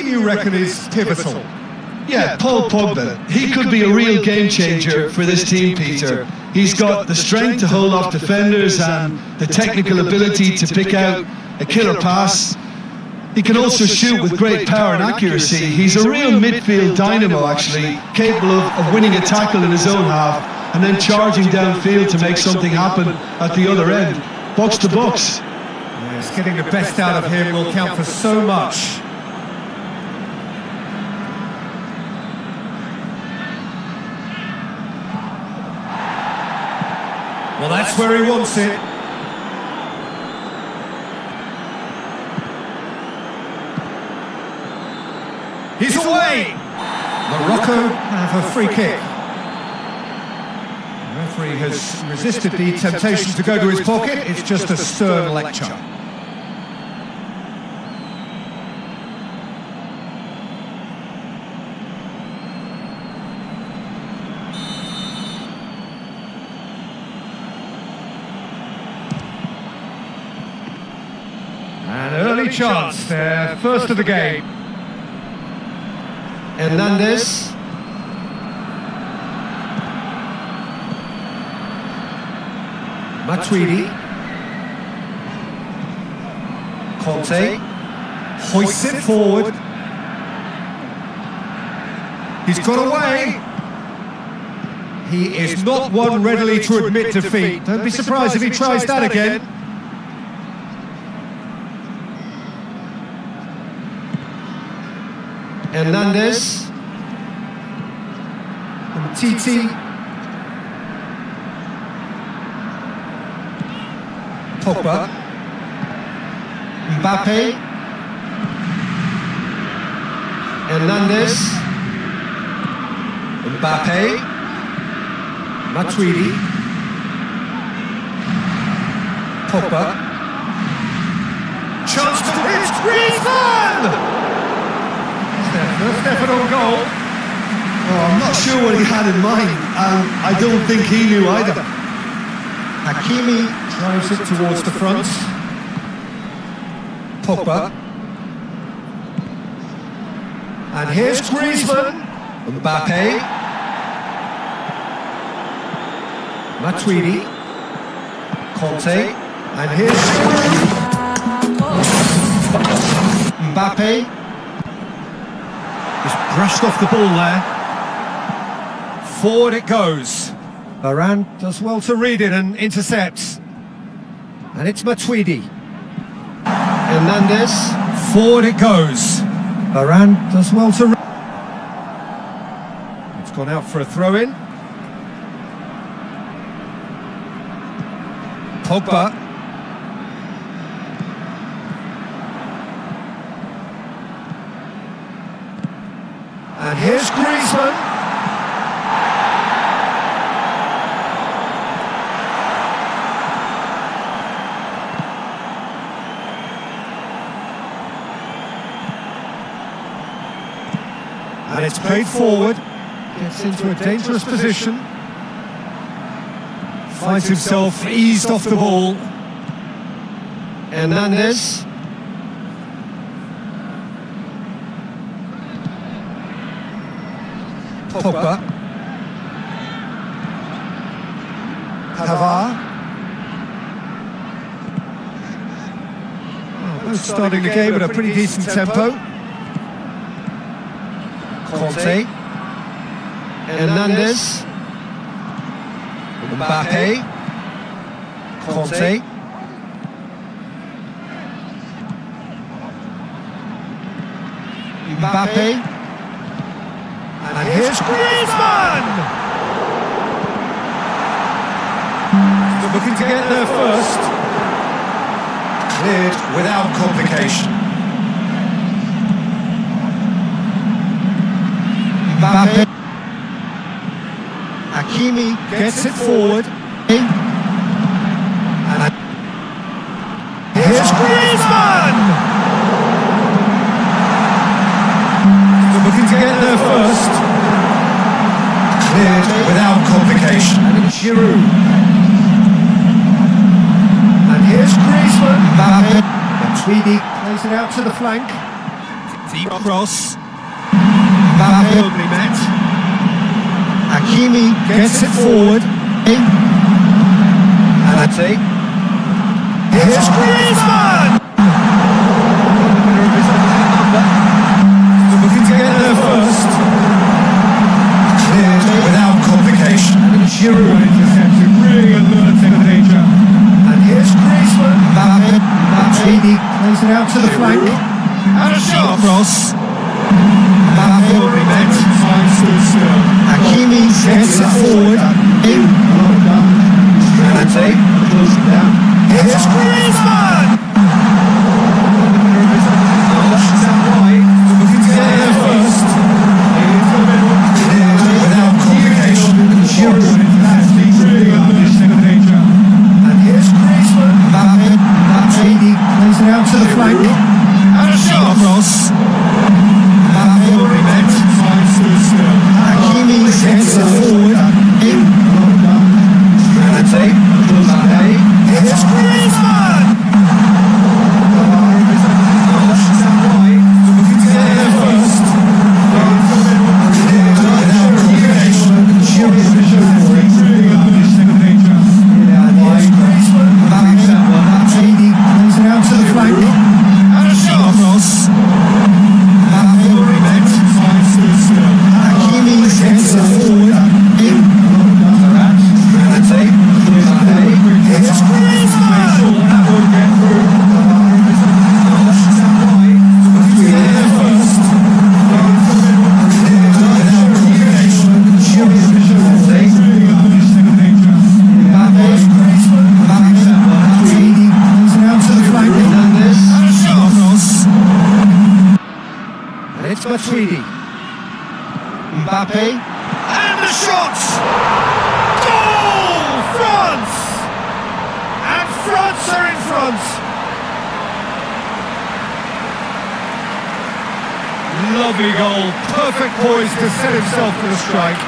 you reckon is pivotal? Yeah, Paul Pogba. He could be a real game changer for this team, Peter. He's got the strength to hold off defenders and the technical ability to pick out a killer pass. He can also shoot with great power and accuracy. He's a real midfield dynamo, actually, capable of winning a tackle in his own half and then charging downfield to make something happen at the other end. Box to box. Yes, getting the best out of him will count for so much. Well, that's where he wants it. He's away! Morocco have a free kick. The referee has resisted the temptation to go to his pocket. It's just a stern lecture. An early chance, their first of the game. Hernandez. Matuidi. Conte. Hoists it forward. He's got away. He is not one readily to admit defeat. Don't be surprised if he tries that again. Hernandez. And Titi. Pogba. Mbappe. Hernandez. Mbappe. Matuidi. Pogba. Chance to hit. Griezmann! First effort on goal. Oh, I'm not sure what he had in mind, and I don't think he knew either. Hakimi drives it towards the front. Pogba. And here's Griezmann. Mbappe. Matuidi. Conte. And here's Mbappe. Just brushed off the ball there. Forward it goes. Varane does well to read it and intercepts. And it's Matuidi. Hernandez. Forward it goes. Varane does well to read. It's gone out for a throw-in. Pogba. And here's Griezmann. And it's played forward. Gets into a dangerous position. Finds himself eased off the ball. Hernandez. Pogba. Pavard. Both starting the game at a pretty decent tempo. Conte. Hernandez. Mbappe. Conte. Mbappe. And here's Griezmann! Still looking to get there first. Cleared without complication. Mbappe. Hakimi Gets it forward. And here's Griezmann! Looking to get there first. Cleared without complication. And it's Giroud. And here's Griezmann. Mbappe. Matuidi plays it out to the flank. Deep cross. Mbappe. Firmly met. Hakimi Gets it forward. Ante. Here's Griezmann! Looking to get there first. Cleared without complication. Giroud intercepted, really alert to the danger. And here's Griezmann. Mbappe. Martini plays it out to the flank. And a shot cross. Mbappe. Firmly met. Time stood still. Hakimi Gets it forward. Ante. Here's Griezmann! Out wide. Looking to get there first. Into the middle. Cleared without complication. Giroud intercepted, really alert to the danger. And here's Griezmann. Mbappe. Martini plays it out to the flank. And a shot cross. Mbappe. Firmly met. Time stood still. Hakimi Gets it forward. Ante. Here's Griezmann! Out wide. Looking to get there first. Into the middle. Without complication. Giroud intercepted, really alert to the danger. Here's Griezmann. Martini plays it out to the flank. And a shot cross. Firmly met. Time stood still. Hakimi Gets it forward. Ante. Here's Griezmann! That won't get through. Out wide. Looking to get there first. Into the middle. Without complication. Giroud intercepted, really alert to the danger. Here's Griezmann. Martini plays it out to the flank. Hernandez. And a shot cross. And it's Matuidi. Mbappe. And the shots! Goal! France! And France are in front! Lovely goal, perfect poise to set himself for the strike.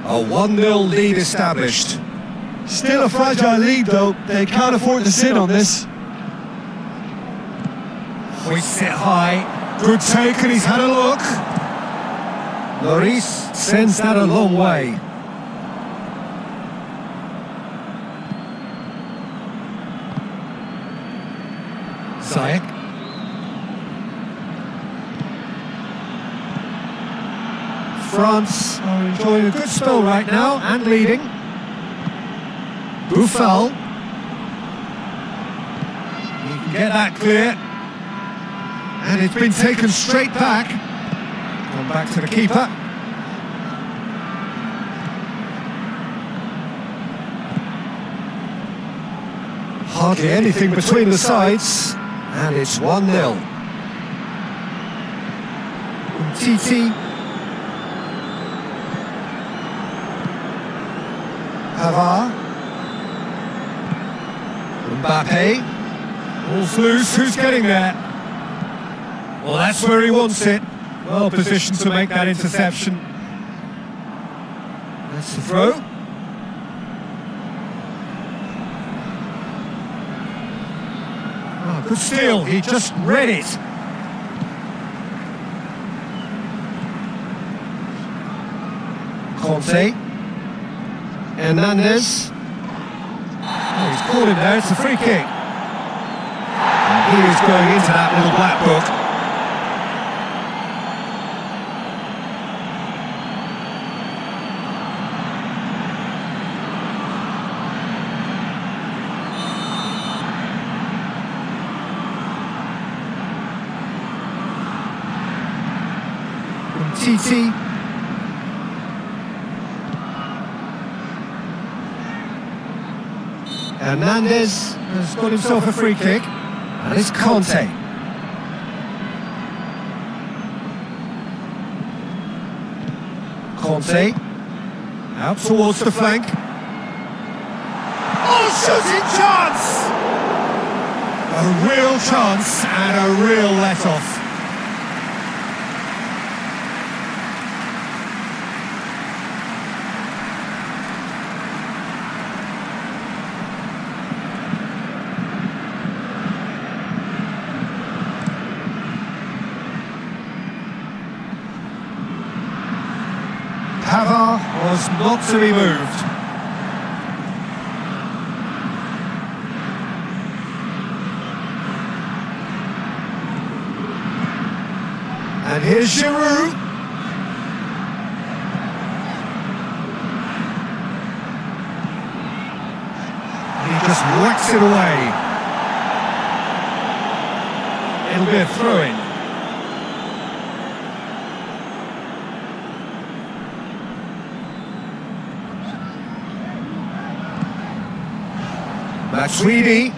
A 1-0 lead established. Still a fragile lead though, they can't afford to sit on this. Hoists it high. Good take, and he's had a look. Lloris sends that a long way. Ziyech. France are enjoying a good spell right now and leading. Buffal. He can get that clear. And it's been taken straight back. Gone back to the keeper. Hardly anything between the sides. And it's 1-0. Titi. Pavard. Mbappe. Ball's loose, who's getting there? Well, that's where he wants it. Well positioned to make that interception. That's the throw. Oh, good steal, he just read it. Conte. Hernandez. Oh, he's caught him there, it's a free kick. And he is going into that little black book. TT. Hernandez has got himself a free kick. And it's Conte. Conte. Out towards the flank. Oh, shooting chance! A real chance and a real let-off. Pavard was not to be moved. And here's Giroud. He just whacks it away. It'll be a throw-in. Matuidi,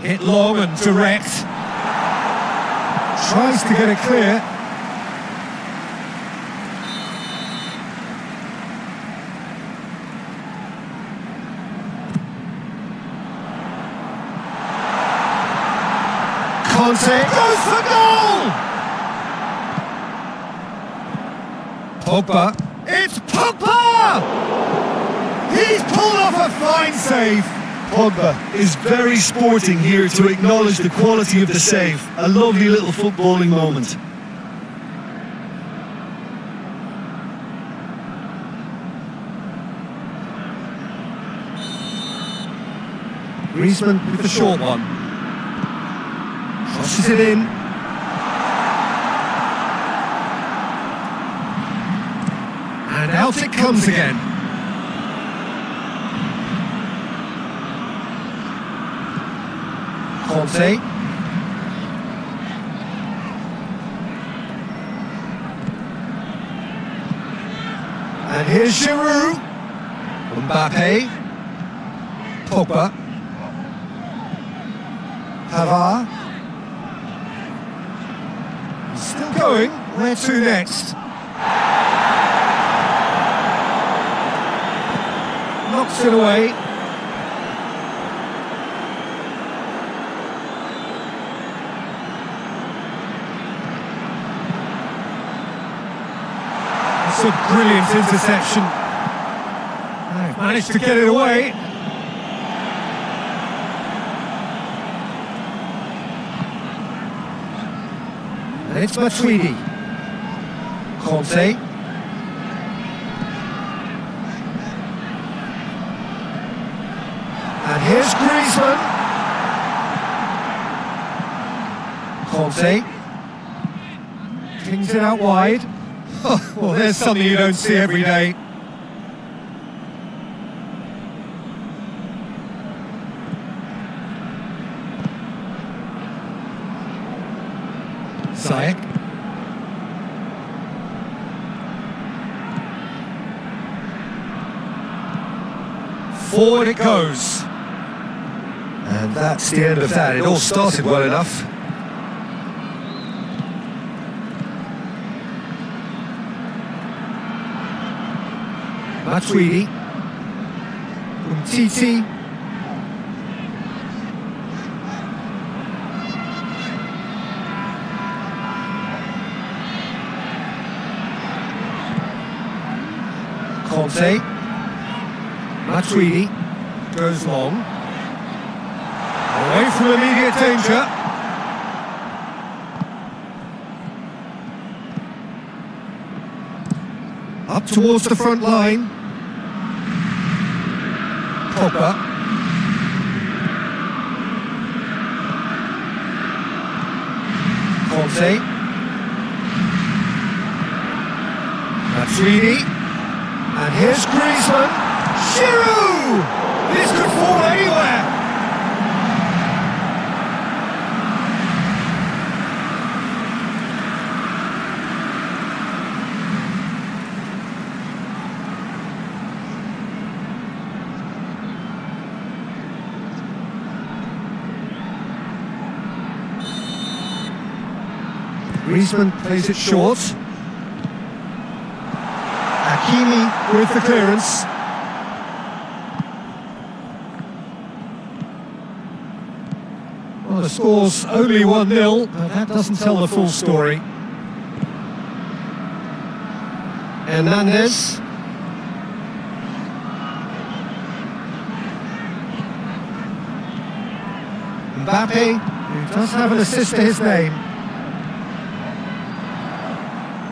hit long and direct, tries to get it clear. Conte goes for goal! Pogba, it's Pogba! He's pulled off a fine save. Pogba is very sporting here to acknowledge the quality of the save. A lovely little footballing moment. Griezmann with the short one. Crosses it in. And out it comes again. Conte. And here's Giroud. Mbappe. Pogba. Pavard. Still going. Where to next? Knocks it away. It's a brilliant interception. They've managed to get it away. And it's Matuidi. Conte. And here's Griezmann. Conte. Pings it out wide. Oh, well, there's something you don't see every day. Ziyech. Forward it goes. And that's the end of that. It all started well enough. Matuidi. TT. Conte. Matuidi goes long. Away from immediate danger. Up towards the front line. Pogba. Conte. Matuidi. And here's Griezmann. Giroud! This could fall anywhere. Griezmann plays it short. Hakimi with the clearance. Well, the score's only 1-0, but that doesn't tell the full story. Hernandez. Mbappe, who does have an assist to his name.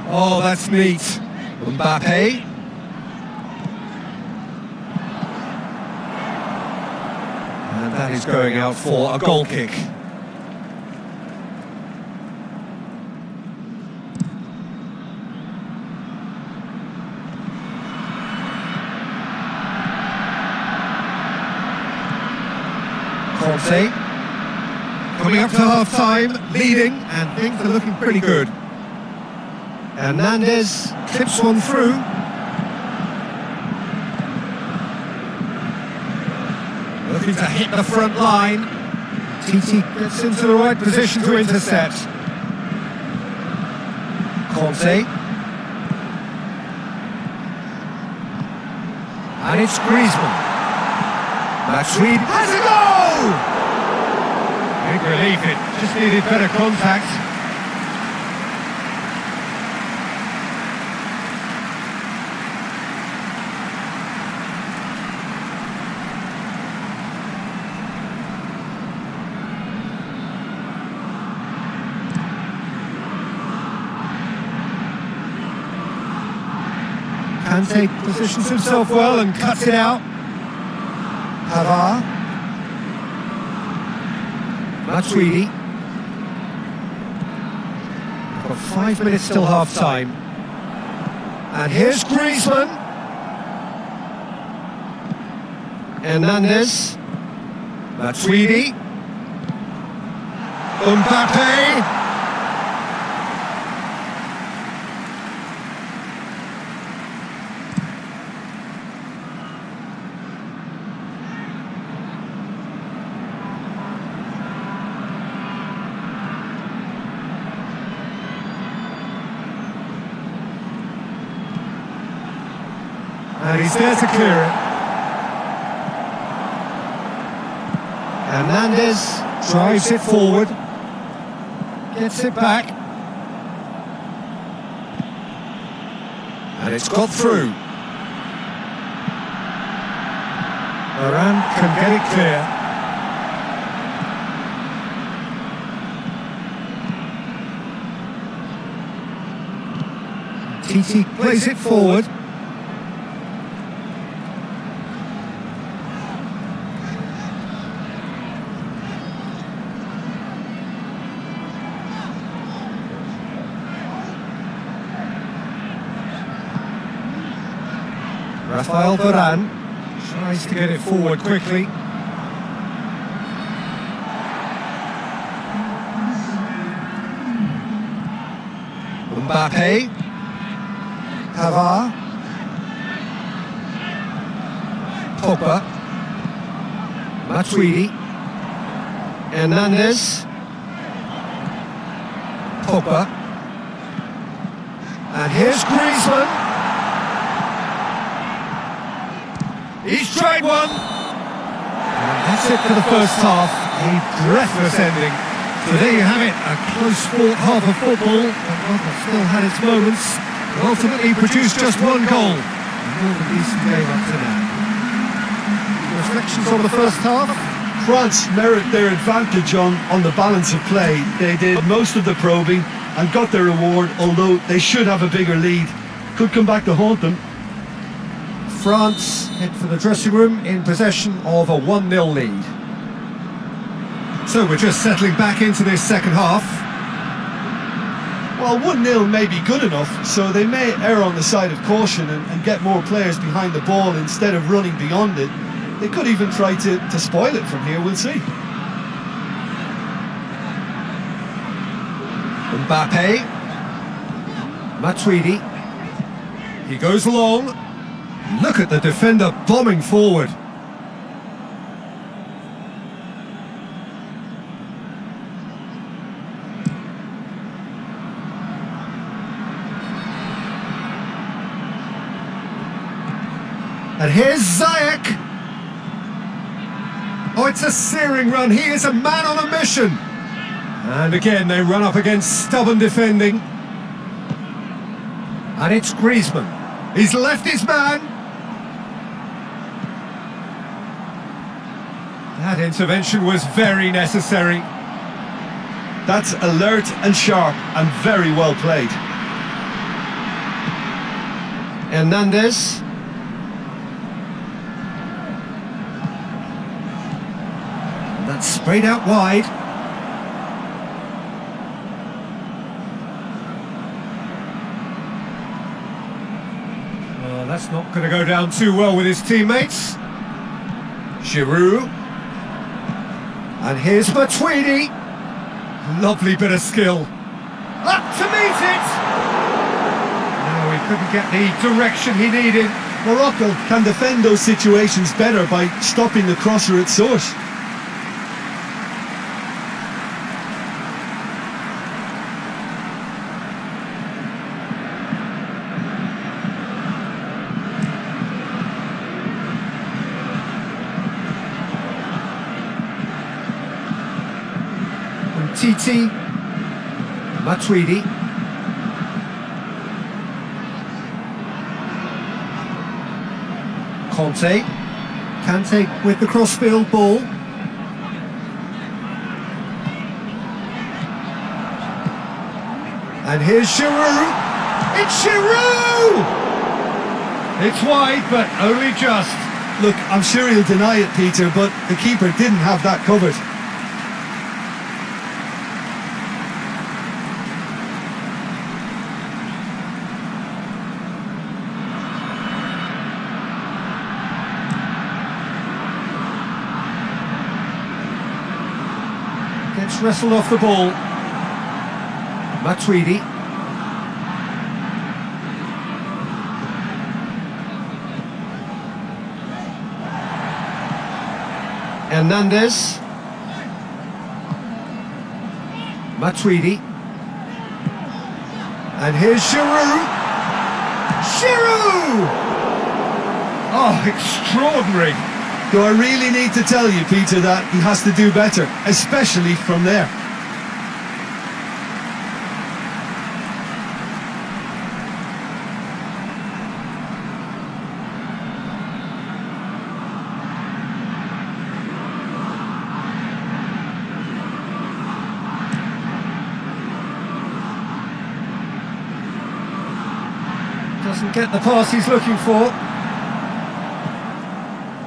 Oh, that's neat. Mbappe. And that is going out for a goal kick. Conte. Coming up to half-time, leading, and things are looking pretty good. Hernandez clips one through. Looking to hit the front line. TT gets into the right position to intercept. Conte. And it's Griezmann. Matuidi has a goal! Big relief, it just needed better contact. Kante positions himself well and cuts it out. Pavard. Matuidi. We've got 5 minutes till half-time. And here's Griezmann. Hernandez. Matuidi. Mbappe. And he's there to clear it. Hernandez drives it forward. Gets it back. And it's got through. Varane can get it clear. TT plays it forward. Rafael Varane tries to get it forward quickly. Mbappe. Pavard. Pogba. Matuidi. Hernandez. Pogba. And here's Griezmann. He's tried one! And that's it for the first half, a breathless ending. So there you have it, a close-fought half of football, but Morocco still had its moments, but ultimately produced just one goal. A more than decent game up to now. Reflections on the first half? France merit their advantage on the balance of play. They did most of the probing and got their reward, although they should have a bigger lead. Could come back to haunt them. France head for the dressing room in possession of a 1-0 lead. So we're just settling back into this second half. Well, 1-0 may be good enough, so they may err on the side of caution and get more players behind the ball instead of running beyond it. They could even try to spoil it from here, we'll see. Mbappe. Matuidi. He goes long. Look at the defender bombing forward. And here's Ziyech. Oh, it's a searing run. He is a man on a mission. And again, they run up against stubborn defending. And it's Griezmann. He's left his man. That intervention was very necessary. That's alert and sharp and very well played. Hernandez. That's sprayed out wide. Well, that's not going to go down too well with his teammates. Giroud. And here's Matuidi. Lovely bit of skill. Up to meet it! No, he couldn't get the direction he needed. Morocco can defend those situations better by stopping the crosser at source. Titi, Matuidi, Kante with the crossfield ball. And here's Giroud. It's Giroud! It's wide, but only just. Look, I'm sure he'll deny it, Peter, but the keeper didn't have that covered. Gets wrestled off the ball. Matuidi. Hernandez. Matuidi. And here's Giroud. Giroud! Oh, extraordinary. Do I really need to tell you, Peter, that he has to do better, especially from there? Doesn't get the pass he's looking for.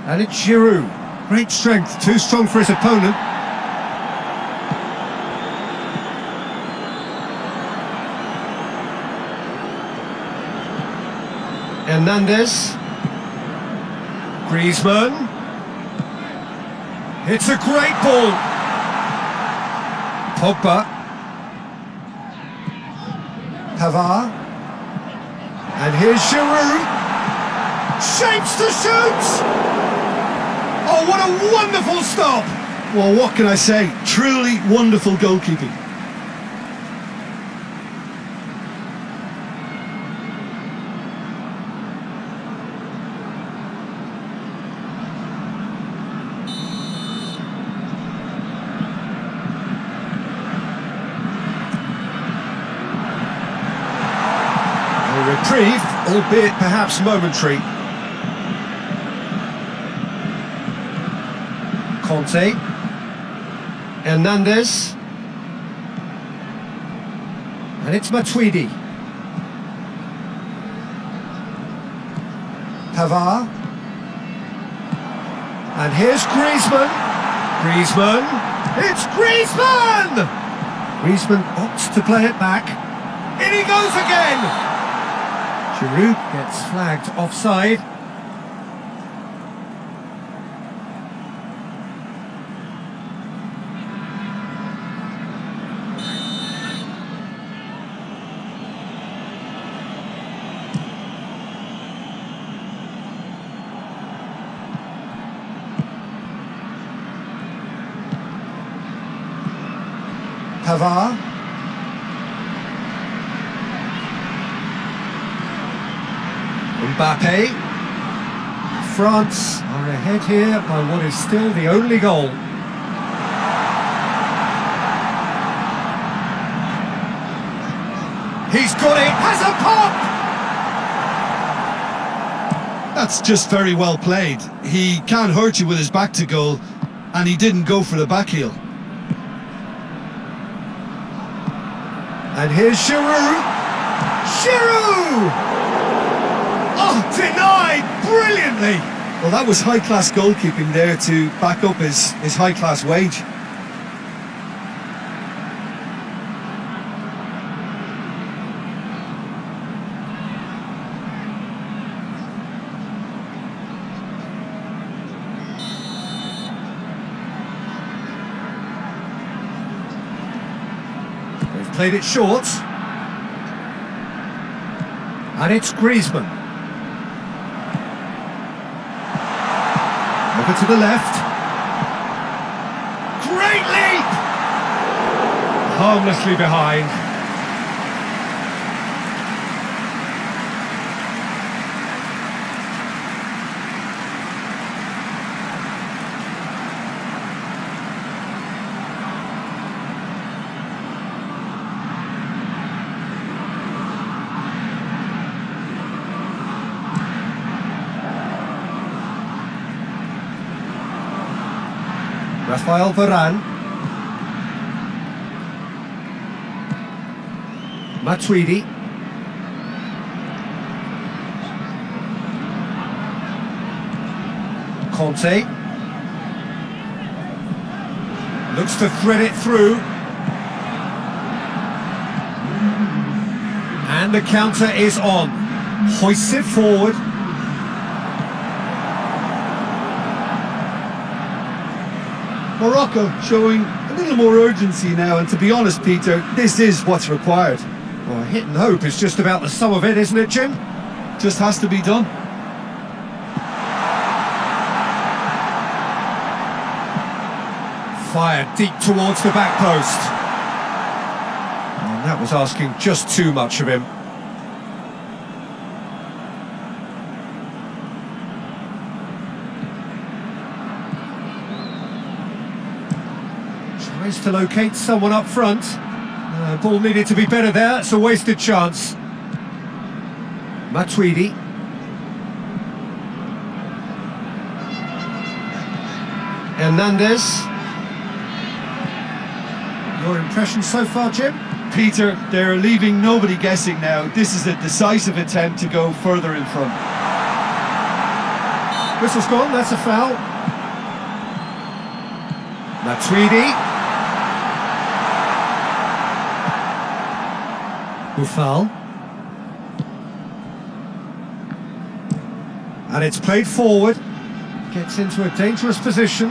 And it's Giroud. Great strength, too strong for his opponent. Hernandez. Griezmann. It's a great ball. Pogba. Pavard. And here's Giroud. Shapes to shoot! Oh, what a wonderful stop! Well, what can I say? Truly wonderful goalkeeping. A reprieve, albeit perhaps momentary. Kante. Hernandez. And it's Matuidi. Pavard. And here's Griezmann. Griezmann. It's Griezmann! Griezmann opts to play it back. In he goes again! Giroud gets flagged offside. Pavard. Mbappe. France are ahead here by what is still the only goal. He's got it, has a pop! That's just very well played. He can't hurt you with his back to goal, and he didn't go for the back heel. And here's Giroud. Giroud! Oh, denied brilliantly! Well, that was high-class goalkeeping there to back up his high-class wage. They've played it short. And it's Griezmann. Over to the left. Great leap! Harmlessly behind. Rafael Varane. Matuidi. Conte. Looks to thread it through. And the counter is on. Hoists it forward. Morocco showing a little more urgency now, and to be honest, Peter, this is what's required. Well, hit and hope is just about the sum of it, isn't it, Jim? Just has to be done. Fired deep towards the back post. And that was asking just too much of him. Tries to locate someone up front. Ball needed to be better there, it's a wasted chance. Matuidi. Hernandez. Your impression so far, Jim? Peter, they're leaving nobody guessing now. This is a decisive attempt to go further in front. Whistle's gone, that's a foul. Matuidi. Foul. And it's played forward. Gets into a dangerous position.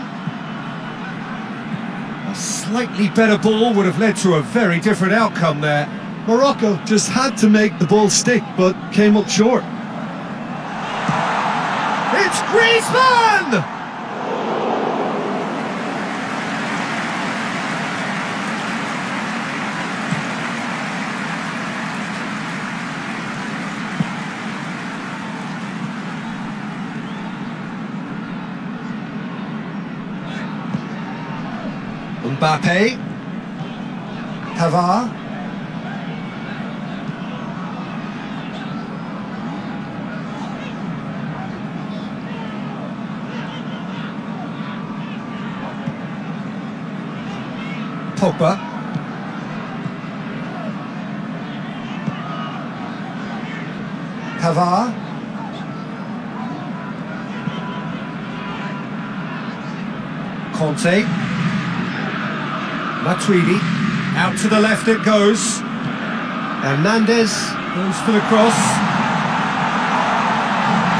A slightly better ball would have led to a very different outcome there. Morocco just had to make the ball stick, but came up short. It's Griezmann! Mbappe, Pavard, Pogba, Pavard, Conte. Matuidi, out to the left it goes. Hernandez goes for the cross.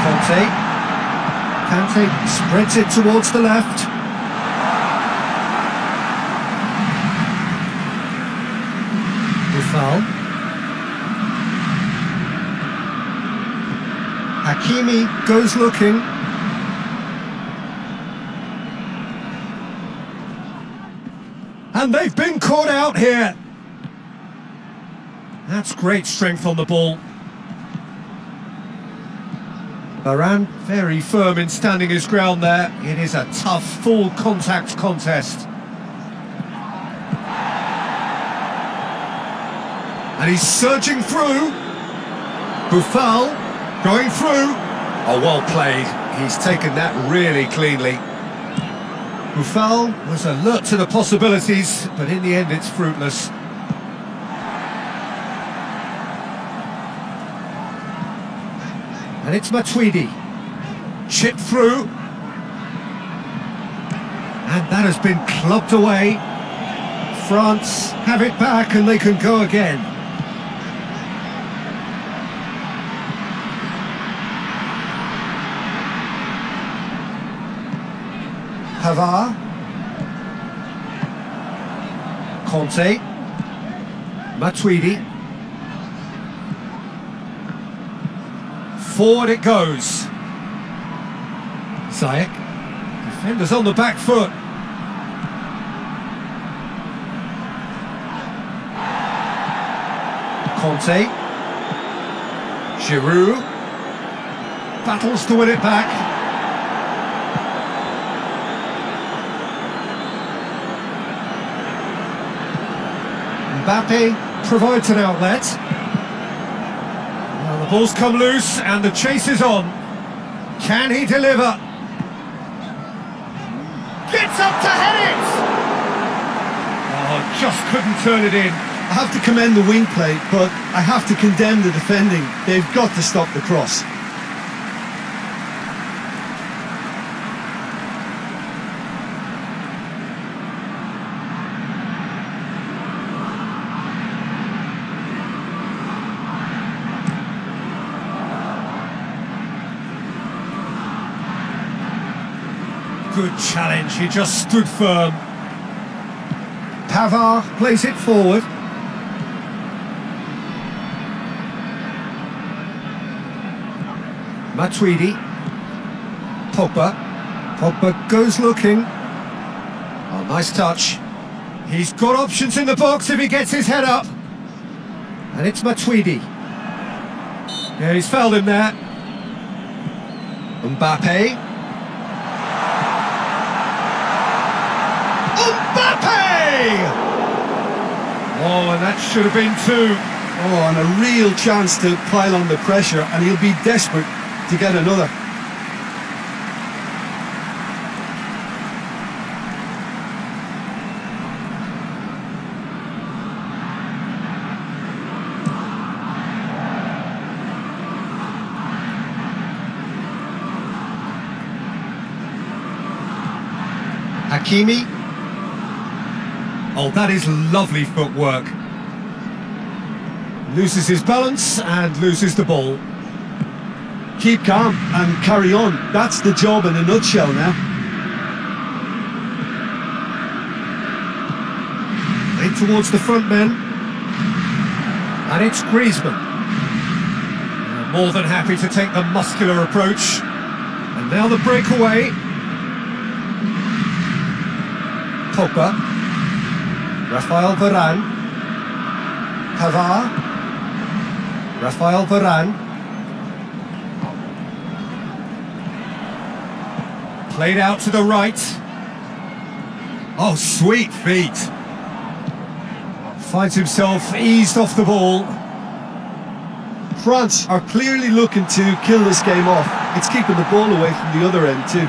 Conte. Kante spreads it towards the left. Foul. Hakimi goes looking. And they've been caught out here. That's great strength on the ball. Varane very firm in standing his ground there. It is a tough full contact contest. And he's surging through. Buffal going through. Oh, well played. He's taken that really cleanly. Buffal was alert to the possibilities, but in the end it's fruitless. And it's Matuidi. Chipped through. And that has been clubbed away. France have it back and they can go again. Pavard. Conte. Matuidi. Forward it goes. Ziyech. Defenders on the back foot. Conte. Giroud. Battles to win it back. Mbappe provides an outlet. Well, the ball's come loose and the chase is on. Can he deliver? Gets up to head it! Oh, just couldn't turn it in. I have to commend the wing play, but I have to condemn the defending. They've got to stop the cross. Good challenge, he just stood firm. Pavard plays it forward. Matuidi. Pogba. Pogba goes looking. Oh, nice touch. He's got options in the box if he gets his head up. And it's Matuidi. Yeah, he's fouled him there. Mbappe. Oh, and that should have been two. Oh, and a real chance to pile on the pressure, and he'll be desperate to get another. Hakimi. Oh, that is lovely footwork. Loses his balance and loses the ball. Keep calm and carry on. That's the job in a nutshell now. In towards the front men. And it's Griezmann. More than happy to take the muscular approach. And now the breakaway. Pogba. Raphael Varane. Pavard. Raphael Varane. Played out to the right. Oh, sweet feet. Finds himself eased off the ball. France are clearly looking to kill this game off. It's keeping the ball away from the other end too.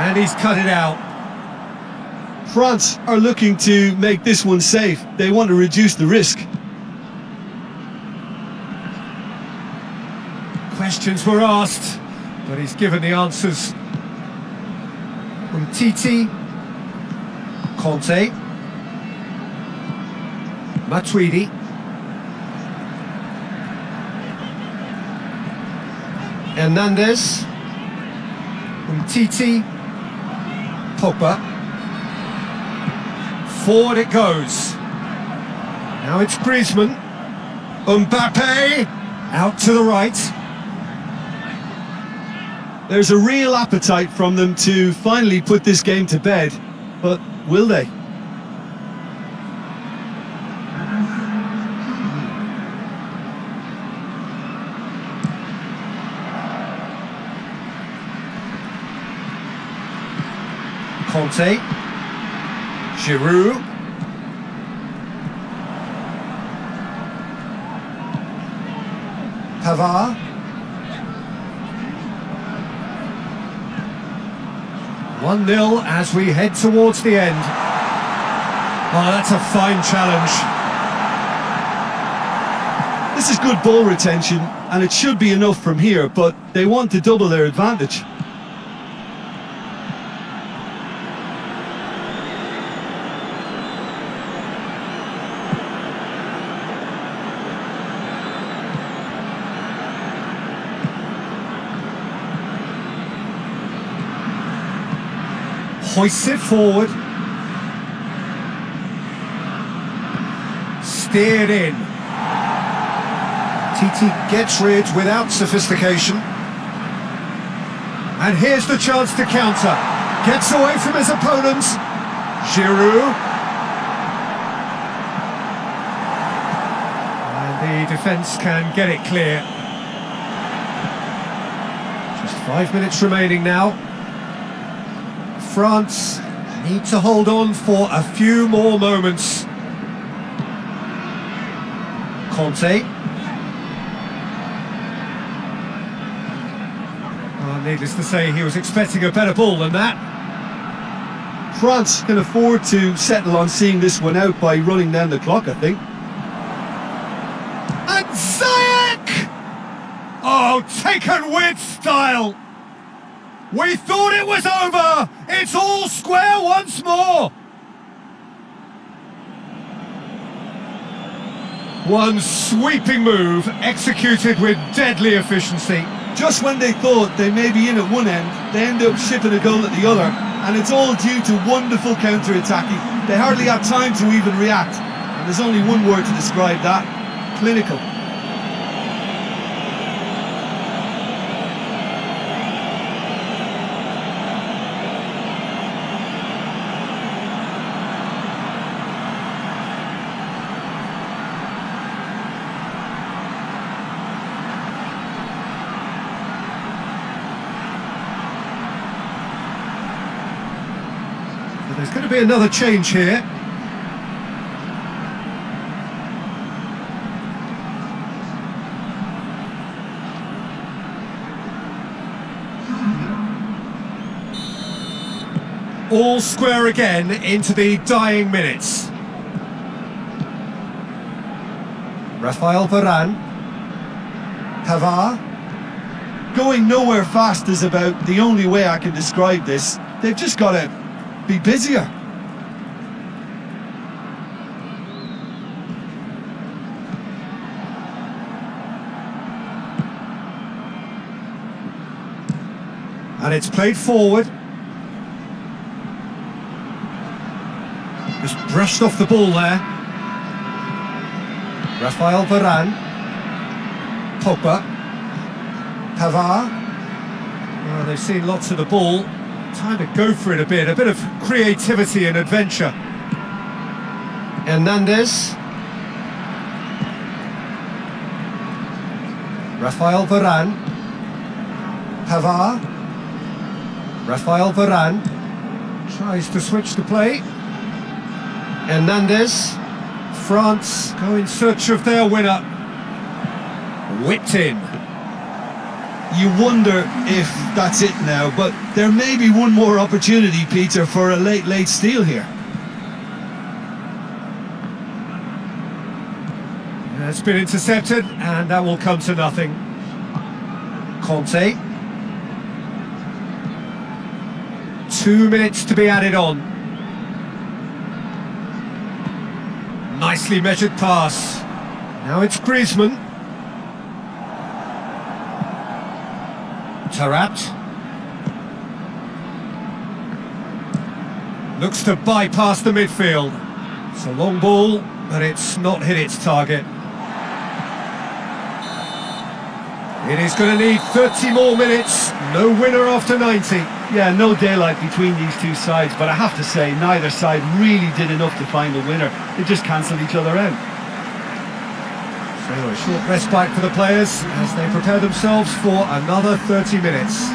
And he's cut it out. France are looking to make this one safe. They want to reduce the risk. Questions were asked, but he's given the answers. Titi. Conte. Matuidi. Hernandez. Titi. Pogba. Forward it goes. Now it's Griezmann. Mbappe. Out to the right. There's a real appetite from them to finally put this game to bed, but will they? Conte. Giroud. Pavard. 1-0 as we head towards the end. Oh, that's a fine challenge. This is good ball retention, and it should be enough from here, but they want to double their advantage. Hoists it forward. Steered in. TT gets rid without sophistication. And here's the chance to counter. Gets away from his opponents. Giroud. And the defence can get it clear. Just 5 minutes remaining now. France need to hold on for a few more moments. Conte. Needless to say, he was expecting a better ball than that. France can afford to settle on seeing this one out by running down the clock, I think. And Ziyech! Oh, taken with style! We thought it was over! It's all square once more! One sweeping move, executed with deadly efficiency. Just when they thought they may be in at one end, they end up shipping a goal at the other, and it's all due to wonderful counter-attacking. They hardly have time to even react, and there's only one word to describe that: clinical. There's going to be another change here. All square again into the dying minutes. Raphael Varane. Pavard. Going nowhere fast is about the only way I can describe this. They've just got to be busier. And it's played forward. Just brushed off the ball there. Raphael Varane. Pogba. Pavard. Oh, they've seen lots of the ball. Time to go for it a bit of creativity and adventure. Hernandez. Raphael Varane. Pavard. Raphael Varane tries to switch the play. Hernandez. France go in search of their winner. Whipped in. You wonder if that's it now, but there may be one more opportunity, Peter, for a late steal here. It's been intercepted, and that will come to nothing. Conte. 2 minutes to be added on. Nicely measured pass. Now it's Griezmann. Tarat. Looks to bypass the midfield. It's a long ball, but it's not hit its target. It is going to need 30 more minutes. No winner after 90. Yeah, no daylight between these two sides, but I have to say, neither side really did enough to find a winner. They just cancelled each other out. So a short respite for the players as they prepare themselves for another 30 minutes.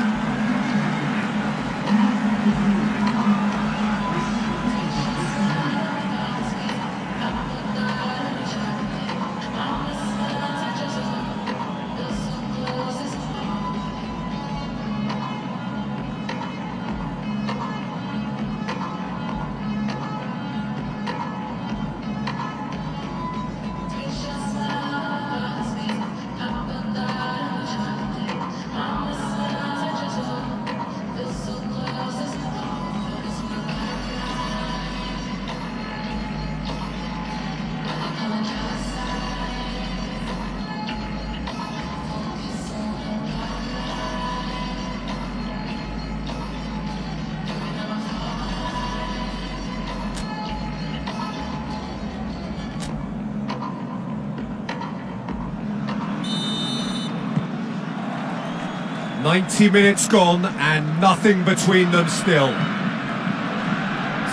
90 minutes gone and nothing between them still.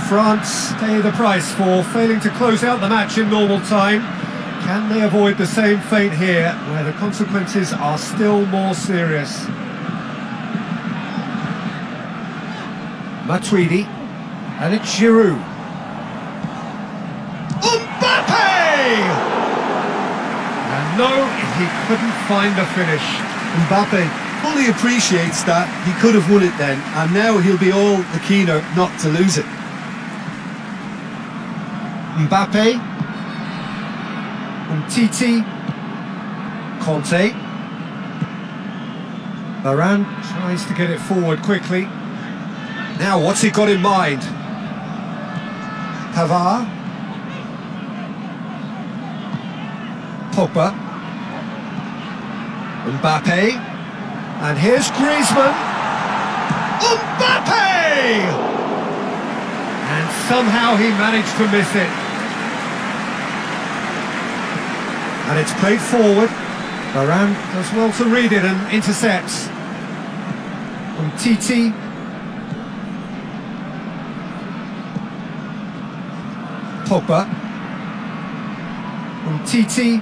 France pay the price for failing to close out the match in normal time. Can they avoid the same fate here, where the consequences are still more serious? Matuidi, and it's Giroud. Mbappe! And no, he couldn't find the finish. Mbappe fully appreciates that he could have won it then, and now he'll be all the keener not to lose it. Mbappe, Titi, Conte. Varane tries to get it forward quickly. Now what's he got in mind? Pavard, Pogba, Mbappe, and here's Griezmann. Mbappe! And somehow he managed to miss it. And it's played forward. Varane does well to read it and intercepts. Titi. Pogba. Titi.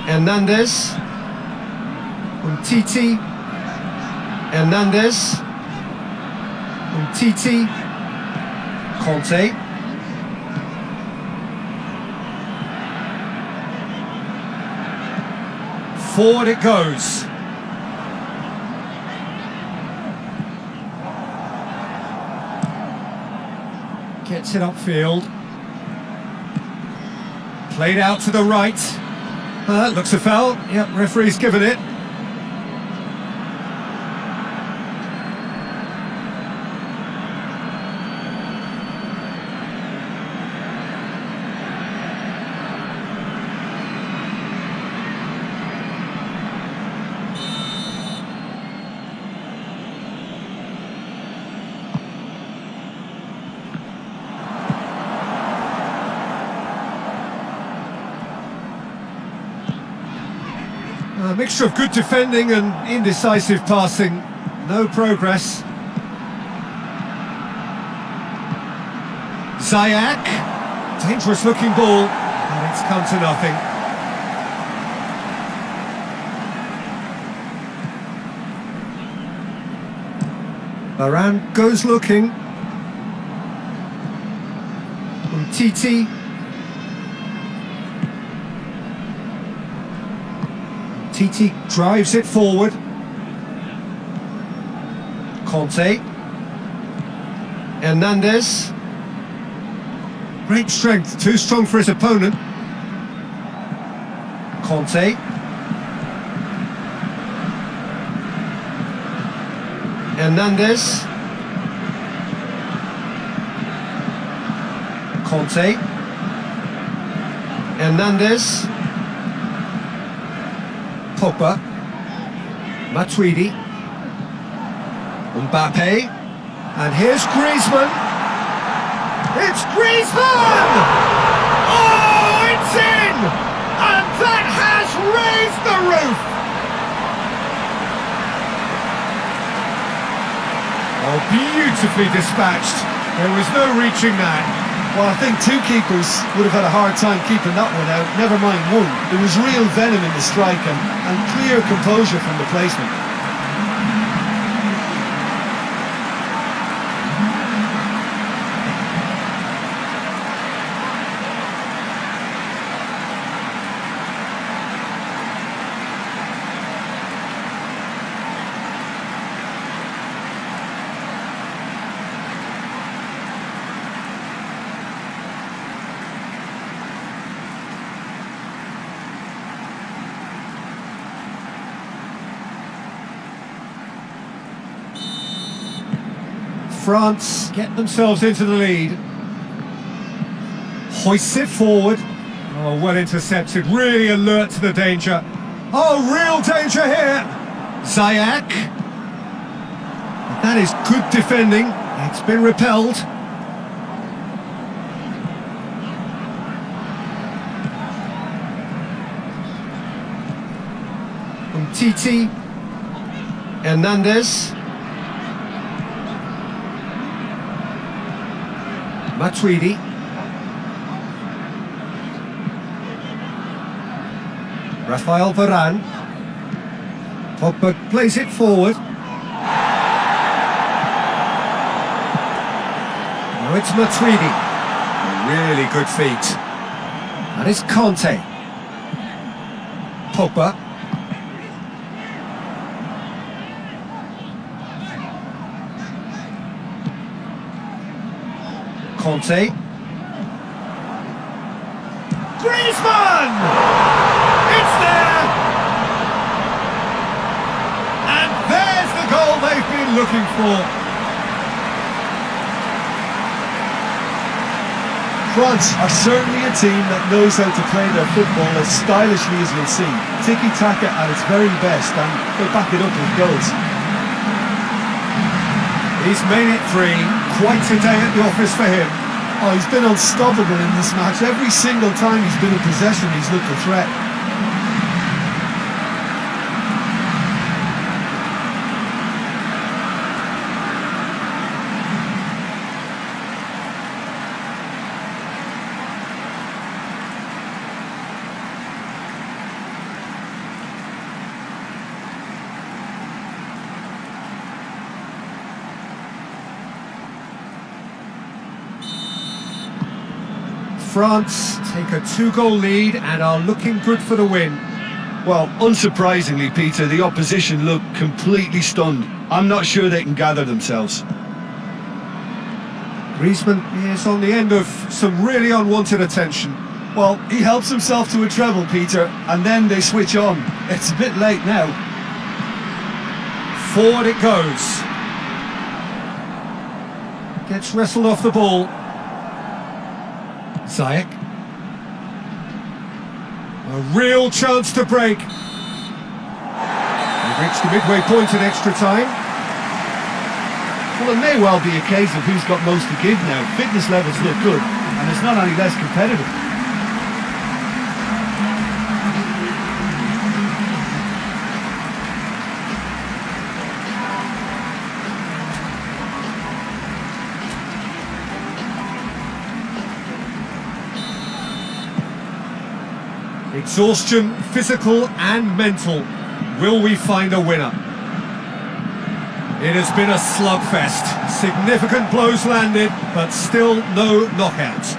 Hernandez. Titi. Hernandez. Titi. Conte. Forward it goes. Gets it upfield. Played out to the right. Looks a foul. Yep, referee's given it. A mixture of good defending and indecisive passing. No progress. Ziyech. Dangerous looking ball. And it's come to nothing. Varane goes looking. Titi. Titi drives it forward. Conte. Hernandez. Great strength, too strong for his opponent. Conte. Hernandez. Conte. Hernandez. Pogba, Matuidi, Mbappe, and here's Griezmann. It's Griezmann! Oh, it's in! And that has raised the roof! Oh, beautifully dispatched. There was no reaching that. Well, I think two keepers would have had a hard time keeping that one out, never mind one. There was real venom in the strike and clear composure from the placement. France get themselves into the lead. Hoists it forward. Oh, well intercepted, really alert to the danger. Oh, real danger here. Ziyech. That is good defending. It's been repelled. Titi, Hernandez, Matuidi, Rafael Varane. Pogba plays it forward. Now it's Matuidi. Really good feet. And it's Conte. Pogba. Conte. Griezmann! It's there! And there's the goal they've been looking for. France are certainly a team that knows how to play their football as stylishly as we'll see. Tiki-taka at its very best, and they back it up with goals. He's made it 3. Quite a day at the office for him. Oh, he's been unstoppable in this match. Every single time he's been in possession, he's looked a threat. France take a 2-goal lead and are looking good for the win. Well, unsurprisingly, Peter, the opposition look completely stunned. I'm not sure they can gather themselves. Griezmann is on the end of some really unwanted attention. Well, he helps himself to a treble, Peter, and then they switch on. It's a bit late now. Forward it goes. Gets wrestled off the ball. Ziyech. A real chance to break. We've reached the midway point in extra time. Well, it may well be a case of who's got most to give now. Fitness levels look good, and it's not any less competitive. Exhaustion, physical and mental. Will we find a winner? It has been a slugfest. Significant blows landed, but still no knockouts.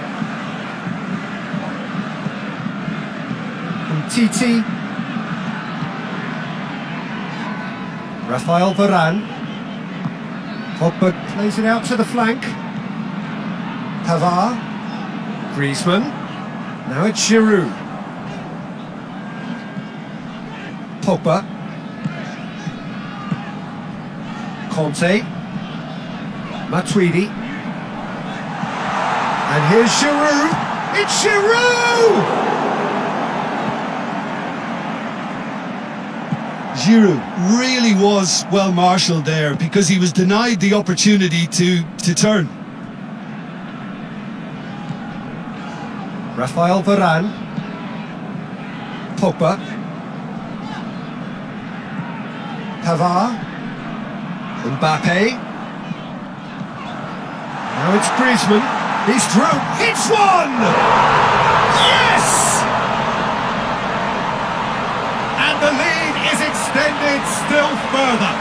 Titi. Rafael Varane. Pogba plays it out to the flank. Pavard. Griezmann. Now it's Giroud. Pogba. Conte. Matuidi. And here's Giroud. It's Giroud! Giroud really was well marshalled there because he was denied the opportunity to turn. Rafael Varane. Pogba. Pavard. Mbappe. Now it's Griezmann. He's through. It's one! Yes! And the lead is extended still further.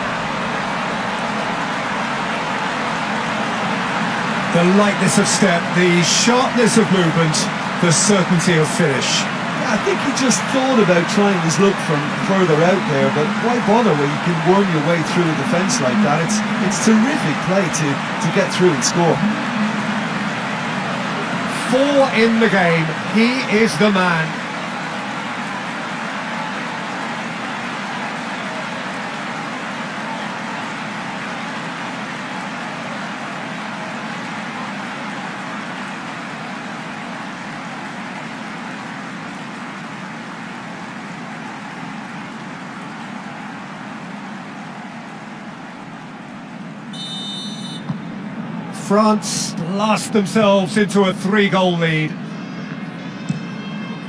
The lightness of step, the sharpness of movement, the certainty of finish. I think he just thought about trying his luck from further out there, but why bother when you can worm your way through a defence like that? It's terrific play to get through and score. 4 in the game. He is the man. France blast themselves into a 3-goal lead.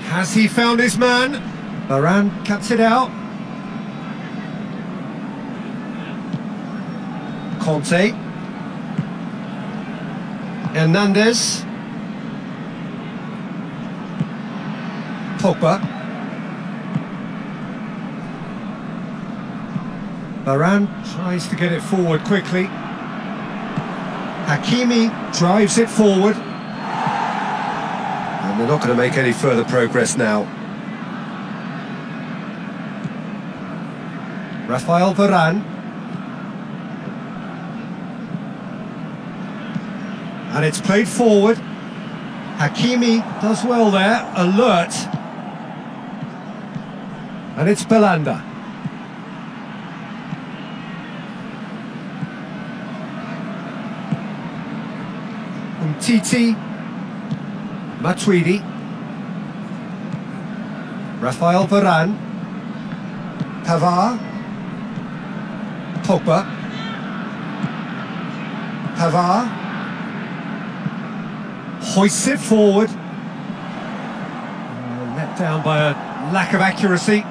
Has he found his man? Varane cuts it out. Conte. Hernandez. Pogba. Varane Tries to get it forward quickly. Hakimi drives it forward. and they're not going to make any further progress now. Rafael Varane. And it's played forward. Hakimi does well there, alert. And it's Belanda. Umtiti. Matuidi. Rafael Varane. Pavard. Pogba. Pavard. Hoists it forward. Let down by a lack of accuracy.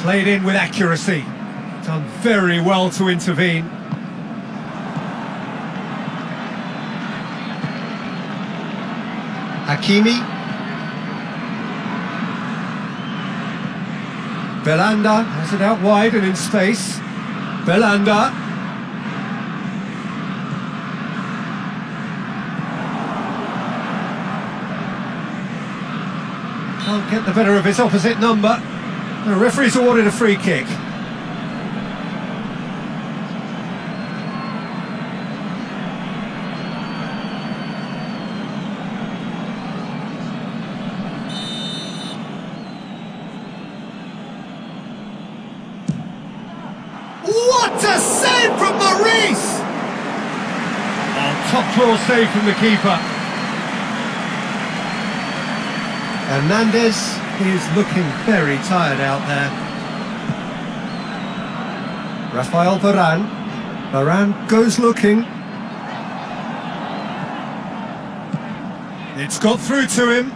Played in with accuracy. Done very well to intervene. Hakimi. Belanda has it out wide and in space. Belanda. Can't get the better of his opposite number. The referee's awarded a free kick. What a save from Maurice! Oh, top draw save from the keeper. Hernandez is looking very tired out there. Rafael Varane. Varane goes looking. It's got through to him.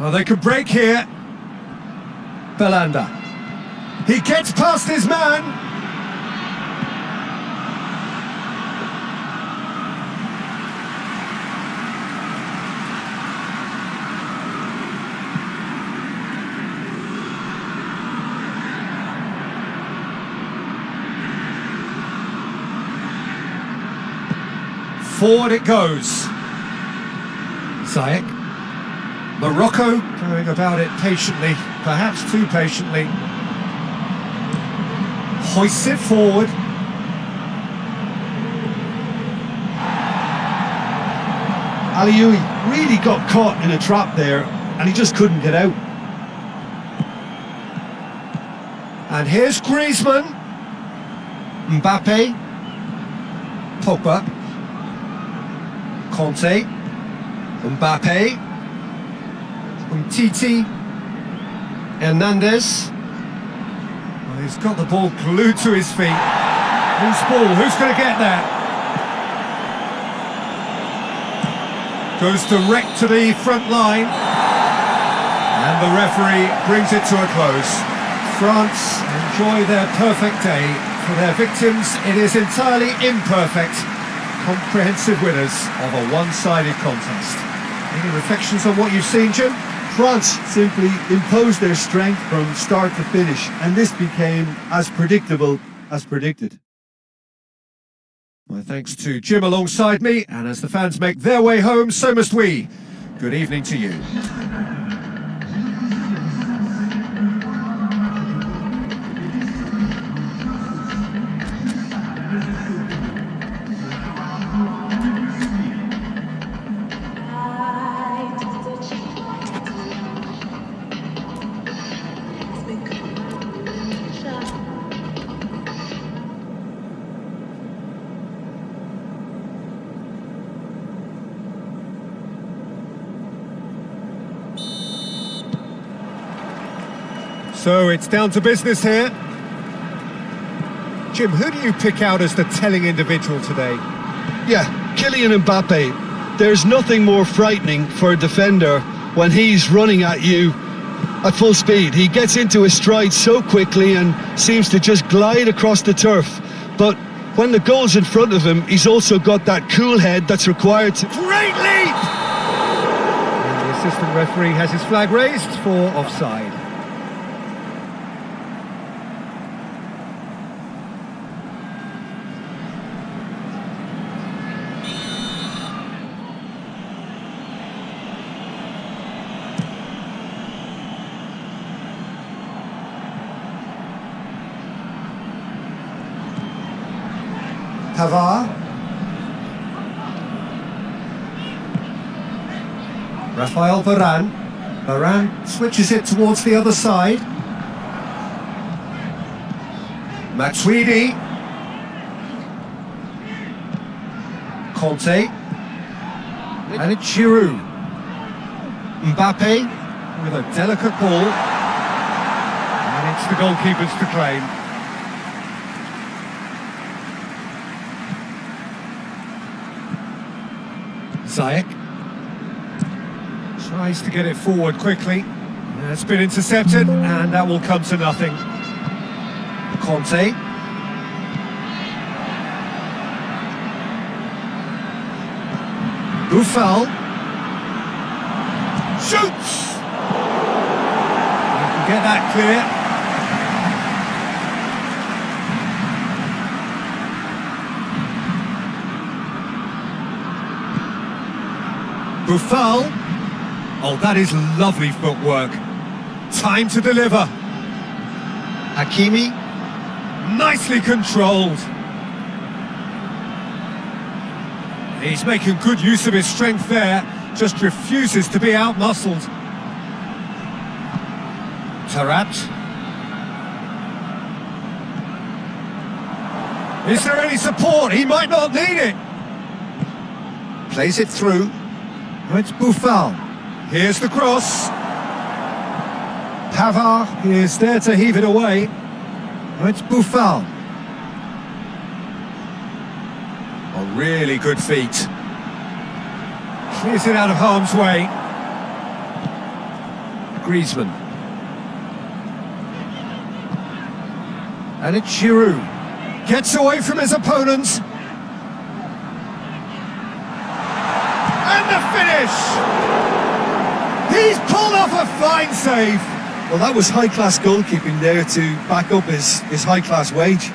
Oh, they could break here. Belanda. He gets past his man. Forward it goes. Ziyech. Morocco going about it patiently, perhaps too patiently. Hoists it forward. Aliou really got caught in a trap there and he just couldn't get out. And here's Griezmann. Mbappe. Pogba. Conte. Mbappe. Umtiti. Hernandez. Well, he's got the ball glued to his feet. Loose ball, who's going to get that? Goes direct to the front line. And the referee brings it to a close. France enjoy their perfect day. For their victims, it is entirely imperfect. Comprehensive winners of a one-sided contest. Any reflections on what you've seen, Jim? France simply imposed their strength from start to finish, and this became as predictable as predicted. My thanks to Jim alongside me, and as the fans make their way home, so must we. Good evening to you. So it's down to business here. Jim, who do you pick out as the telling individual today? Yeah, Kylian Mbappe, there's nothing more frightening for a defender when he's running at you at full speed. He gets into his stride so quickly and seems to just glide across the turf. But when the goal's in front of him, he's also got that cool head that's required to... Great leap! And the assistant referee has his flag raised for offside. Pavard. Rafael Varane. Varane switches it towards the other side. Matuidi. Conte. And it's Giroud. Mbappe with a delicate ball. And it's the goalkeepers to claim. Ziyech tries to get it forward quickly. It's been intercepted, and that will come to nothing. Conte. Buffal. Shoots! You can get that clear. Buffal. Oh, that is lovely footwork. Time to deliver. Hakimi. Nicely controlled. He's making good use of his strength there. Just refuses to be out-muscled. Tarat. Is there any support? He might not need it. Plays it through. It's Buffal. Here's the cross. Pavard. Is there to heave it away. It's Buffal. Oh, really good feet. Clears it out of harm's way. Griezmann. And it's Giroud. Gets away from his opponents. And the finish! He's pulled off a fine save. Well, that was high-class goalkeeping there to back up his high-class wage.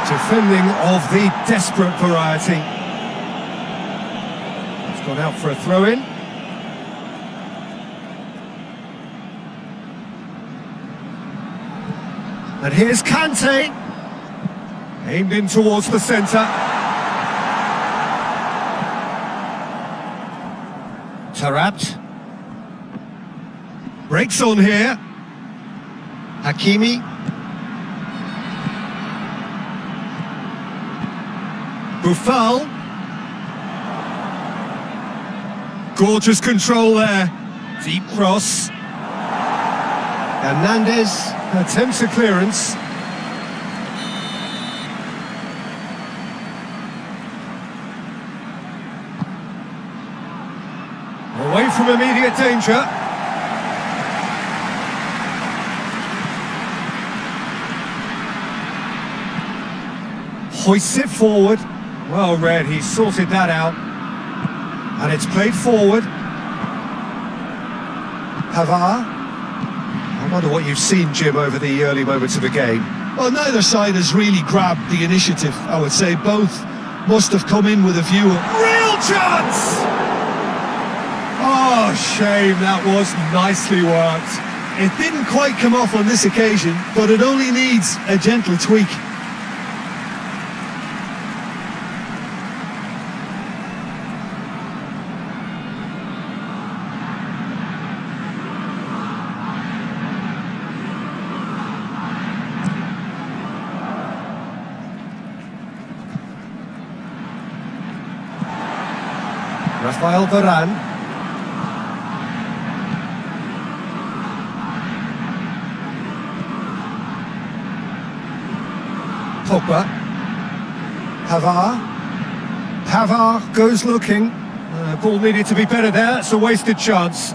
Defending of the desperate variety. It's gone out for a throw-in. And here's Kante. Aimed in towards the centre. Tarat. Breaks on here. Hakimi. Buffal. Gorgeous control there. Deep cross. Hernandez. Attempts a clearance. Away from immediate danger. Hoists it forward. Well read, he sorted that out. And it's played forward. Pavard. I wonder what you've seen, Jim, over the early moments of the game. Well, neither side has really grabbed the initiative, I would say. Both must have come in with a view of... Real chance! Oh, shame, that was nicely worked. It didn't quite come off on this occasion, but it only needs a gentle tweak. Rafael Varane. Pogba. Pavard goes looking. Ball needed to be better there. It's a wasted chance.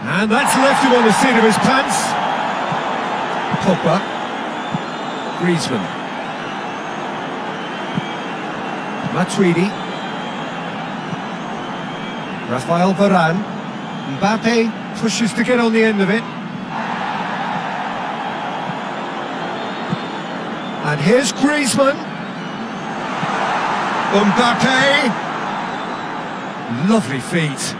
And that's left him on the seat of his pants. Pogba. Griezmann. Matuidi. Rafael Varane. Mbappe pushes to get on the end of it. And here's Griezmann. Mbappe. Lovely feet.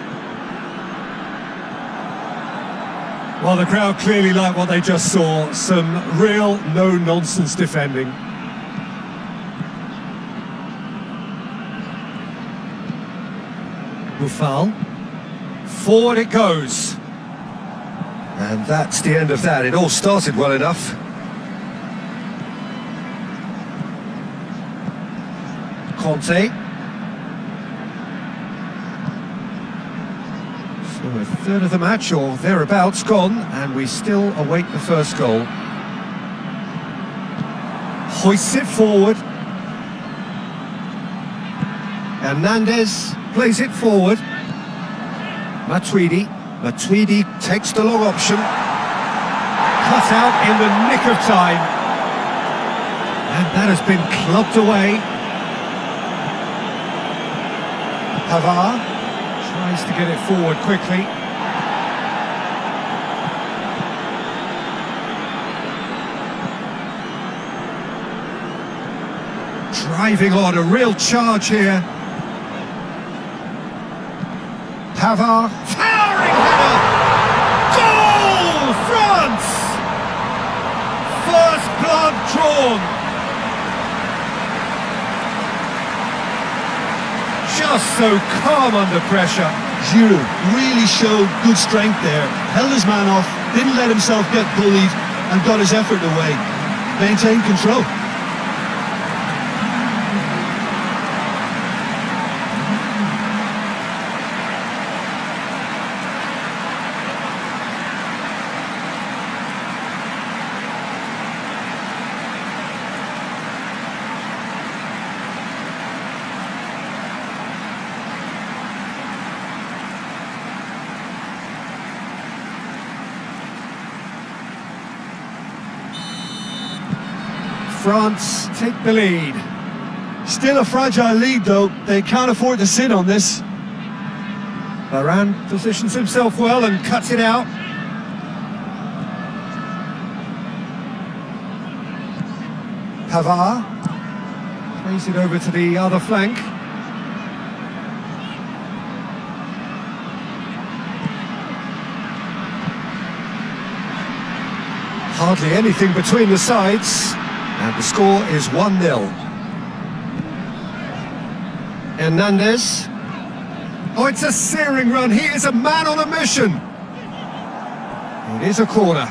Well, the crowd clearly liked what they just saw. Some real no-nonsense defending. Buffal. Forward it goes. And that's the end of that. It all started well enough. Conte. So a third of the match or thereabouts gone, and we still await the first goal. Hoists it forward. Hernandez plays it forward. Matuidi takes the long option. Cut out in the nick of time. And that has been clubbed away. Pavard tries to get it forward quickly. Driving on, a real charge here. Pavard, towering header! Goal! France! First blood drawn. Just so calm under pressure. Giroud really showed good strength there. Held his man off, didn't let himself get bullied, and got his effort away. Maintained control. France take the lead. Still a fragile lead though, they can't afford to sit on this. Varane positions himself well and cuts it out. Pavard plays it over to the other flank. Hardly anything between the sides. And the score is 1-0. Hernandez. Oh, it's a searing run. He is a man on a mission. It is a corner.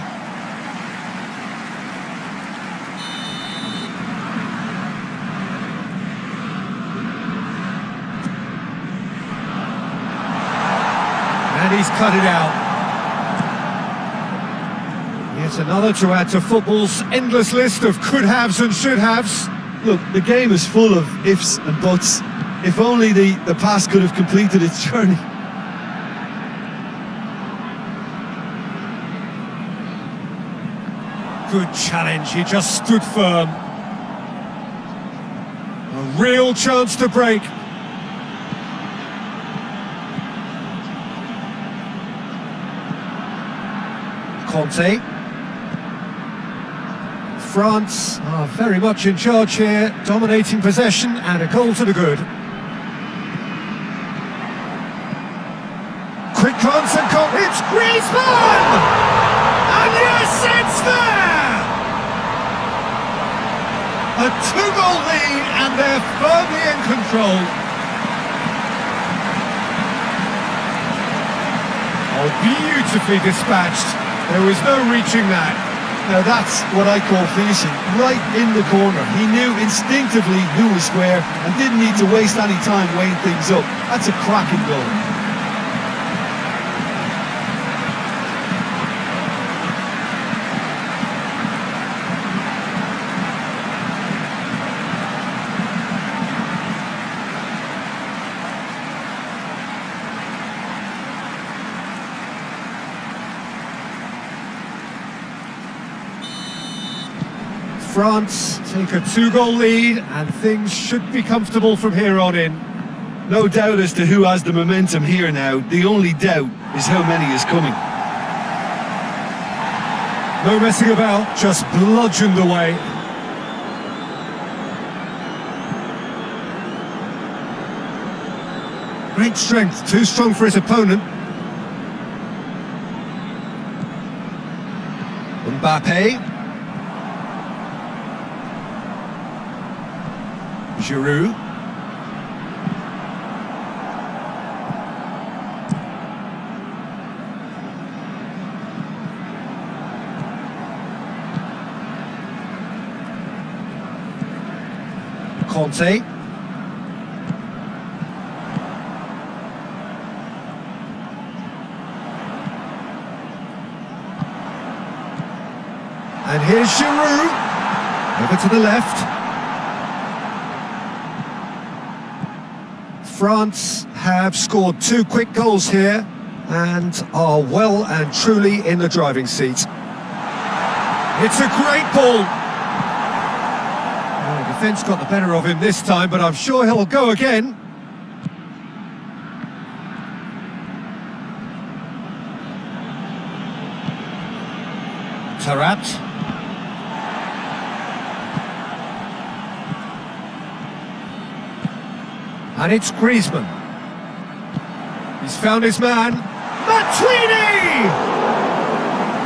And he's cut it out. Yet another to add to football's endless list of could-haves and should-haves. Look, the game is full of ifs and buts. If only the pass could have completed its journey. Good challenge, he just stood firm. A real chance to break. Conte. France are very much in charge here, dominating possession and a goal to the good. Quick glance and goal, it's Griezmann! And yes, it's there! A two-goal lead and they're firmly in control. Oh, beautifully dispatched. There was no reaching that. Now that's what I call finishing, right in the corner. He knew instinctively who was where and didn't need to waste any time weighing things up. That's a cracking goal. France take a 2-goal lead and things should be comfortable from here on in. No doubt as to who has the momentum here now. The only doubt is how many is coming. No messing about, just bludgeoned away. Great strength, too strong for his opponent. Mbappe. Giroud. Conte. And here's Giroud. Over to the left. France have scored 2 quick goals here and are well and truly in the driving seat. It's a great ball. Oh, the defence got the better of him this time, but I'm sure he'll go again. Tarat. And it's Griezmann. He's found his man. Matuidi!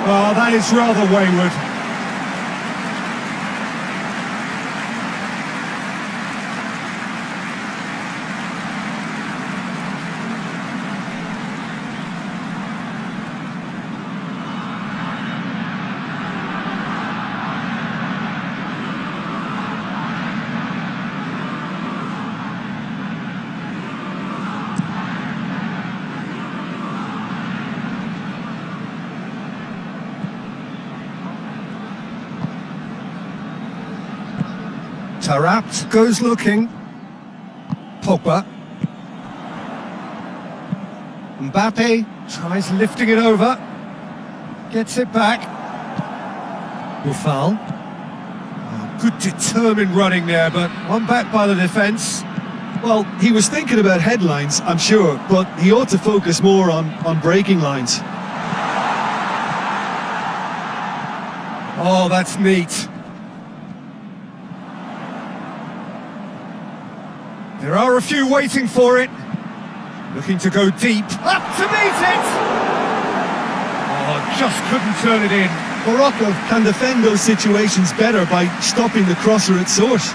Oh, that is rather wayward. Tarat goes looking. Pogba. Mbappe tries lifting it over. Gets it back. Buffal. Oh, good determined running there, but one back by the defence. Well, he was thinking about headlines, I'm sure, but he ought to focus more on breaking lines. Oh, that's neat. There are a few waiting for it. Looking to go deep. Up to meet it! Oh, just couldn't turn it in. Morocco can defend those situations better by stopping the crosser at source.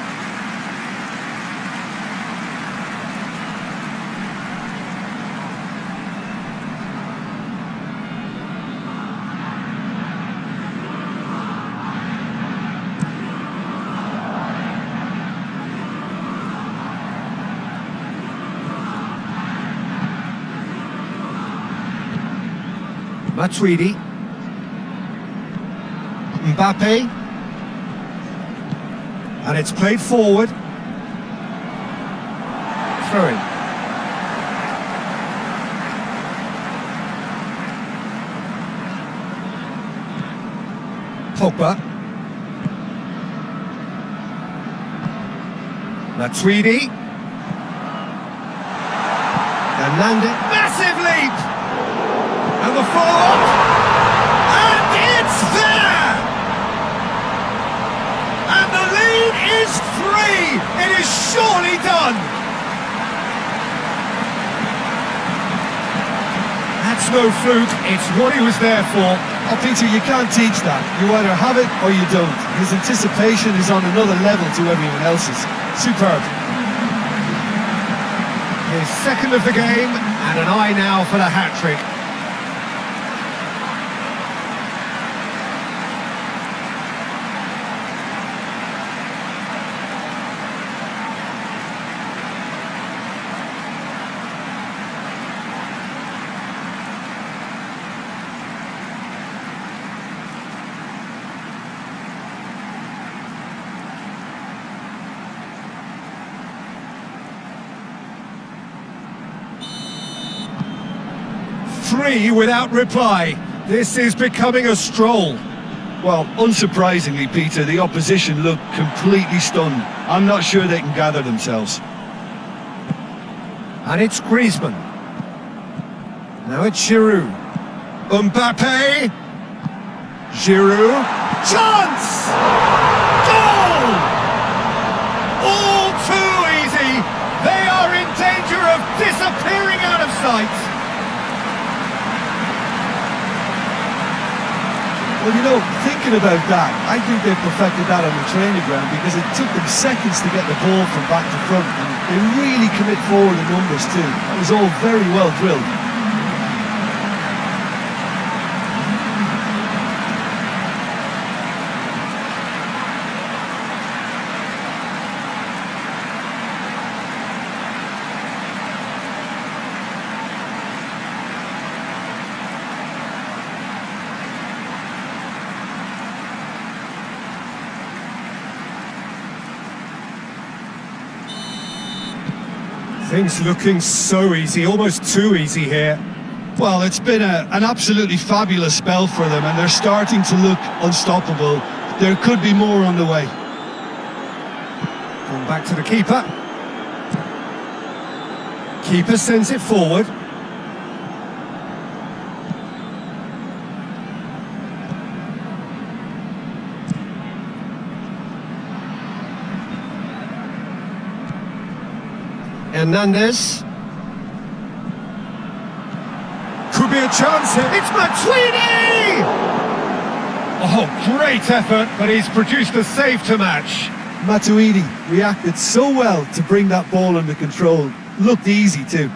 Matuidi. Mbappe. And it's played forward. Throw in. Pogba. Matuidi. Hernandez. Massive leap! And the follow-up, and it's there! And the lead is 3! It is surely done! That's no fluke, it's what he was there for. Oh, Peter, you can't teach that. You either have it or you don't. His anticipation is on another level to everyone else's. Superb. His second of the game, and an eye now for the hat-trick. 3 without reply. This is becoming a stroll. Well, unsurprisingly, Peter, the opposition look completely stunned. I'm not sure they can gather themselves. And it's Griezmann. Now it's Giroud. Mbappe. Giroud. Chance! Goal! All too easy. They are in danger of disappearing out of sight. Well, you know, thinking about that, I think they perfected that on the training ground because it took them seconds to get the ball from back to front, and they really commit forward in numbers too. That was all very well drilled. Things looking so easy, almost too easy here. Well, it's been an absolutely fabulous spell for them, and they're starting to look unstoppable. There could be more on the way. Ball back to the keeper. Keeper sends it forward. Hernandez. Could be a chance here. It's Matuidi! Oh, great effort, but he's produced a save to match. Matuidi reacted so well to bring that ball under control. Looked easy too.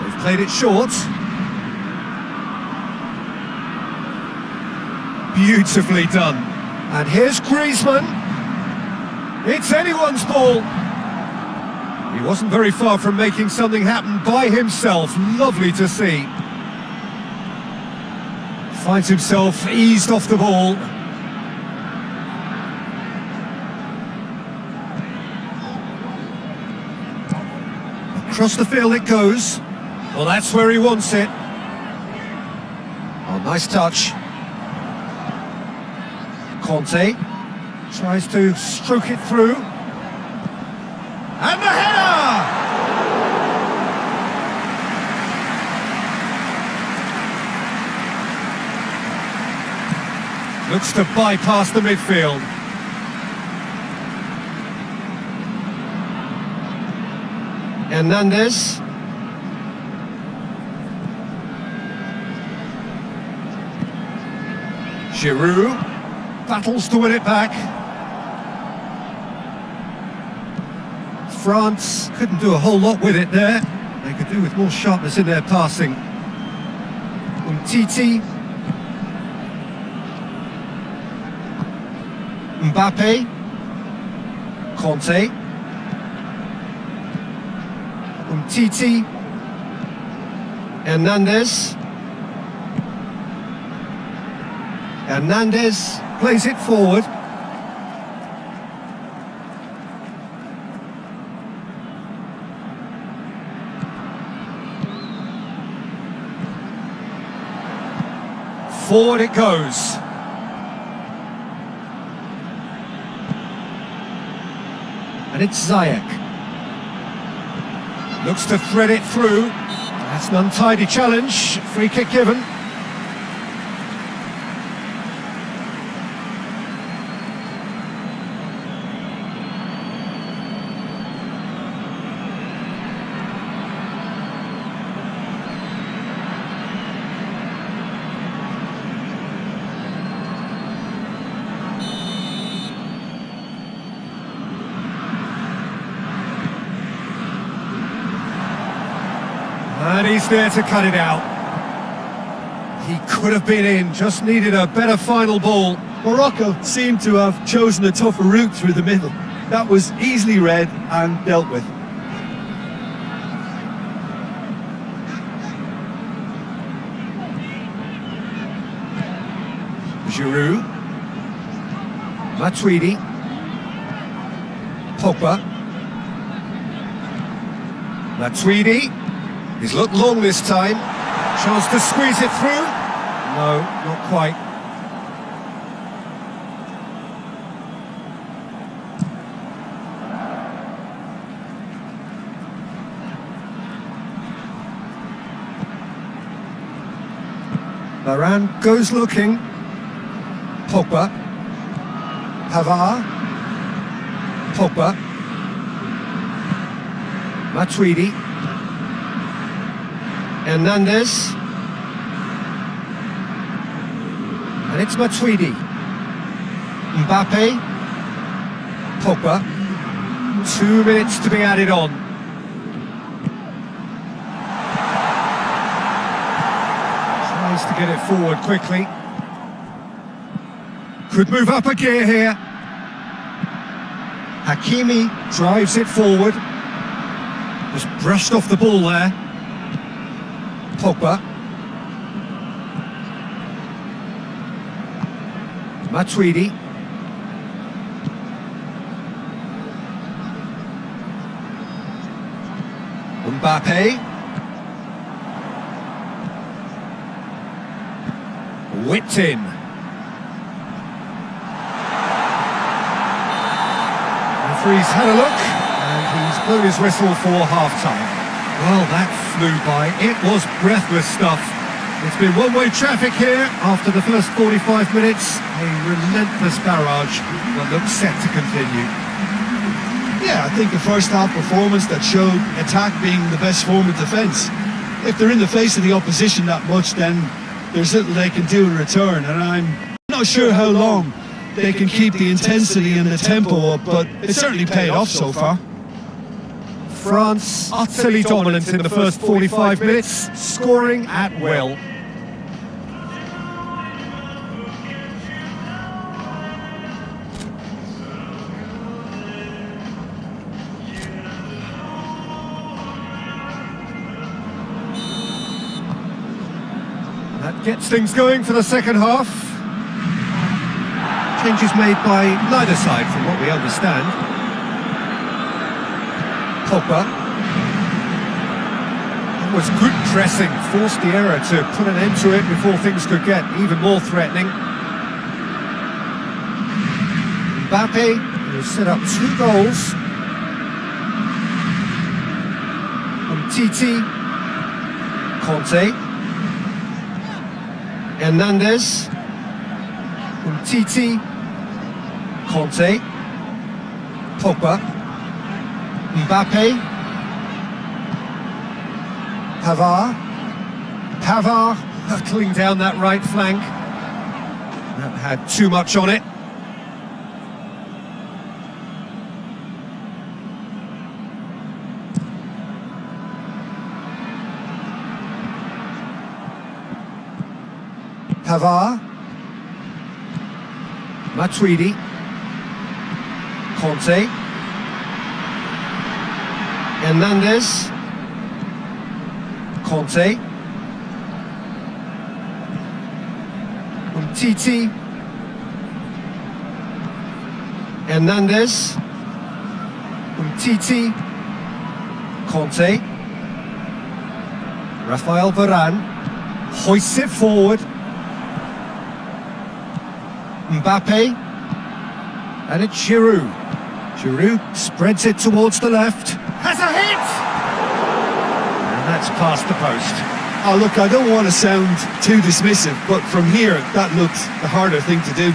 They've played it short. Beautifully done. And here's Griezmann. It's anyone's ball. He wasn't very far from making something happen by himself. Lovely to see. Finds himself eased off the ball. Across the field it goes. Well, that's where he wants it. Oh, nice touch. Conte tries to stroke it through. And the header! Looks to bypass the midfield. Hernandez. Giroud battles to win it back. France couldn't do a whole lot with it there. They could do with more sharpness in their passing. Umtiti. Mbappe. Conte. Umtiti. Hernandez. Hernandez plays it forward. Forward it goes. And it's Ziyech. Looks to thread it through. That's an untidy challenge. Free kick given. And he's there to cut it out. He could have been in, just needed a better final ball. Morocco seemed to have chosen a tougher route through the middle. That was easily read and dealt with. Giroud. Matuidi. Pogba. Matuidi. He's looked long this time. Chance to squeeze it through. No, not quite. Varane goes looking. Pogba. Pavard. Pogba. Matuidi. Hernandez. And it's Matuidi. Mbappe. Pogba. 2 minutes to be added on. Tries to get it forward quickly. Could move up a gear here. Hakimi drives it forward. Just brushed off the ball there. Pogba. Matuidi. Mbappe. Whipped in. Referee's had a look, and he's blown his whistle for half-time. Well, that flew by. It was breathless stuff. It's been one-way traffic here after the first 45 minutes. A relentless barrage that looks set to continue. Yeah, I think a first-half performance that showed attack being the best form of defence. If they're in the face of the opposition that much, then there's little they can do in return, and I'm not sure how long they can keep the intensity and the tempo up, but it's certainly paid off so far. France utterly dominant in the first 45 minutes, scoring at will. That gets things going for the second half. Changes made by neither side, from what we understand. Pogba. That was good pressing, forced the error to put an end to it before things could get even more threatening. Mbappe, who set up 2 goals. Titi. Conte. Hernandez. Titi. Conte. Pogba. Mbappe. Pavard. Pavard hurtling down that right flank. That had too much on it. Pavard. Matuidi. Conte. Hernandez. Conte. Titi. Hernandez. Titi. Conte. Rafael Varane hoists it forward. Mbappe. And it's Giroud. Giroud spreads it towards the left. Has a hit! And that's past the post. Oh, look, I don't want to sound too dismissive, but from here, that looked the harder thing to do.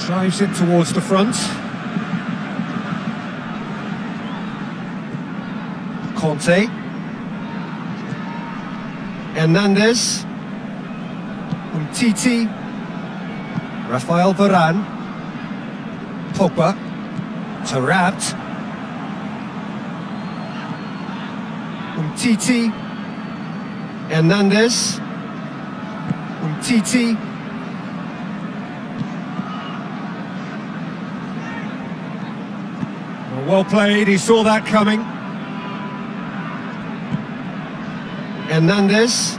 Drives it towards the front. Conte. Hernandez. Titi. Rafael Varane. Pogba. Taarabt. Titi. Hernandez. Titi. Well played, he saw that coming. Hernandez.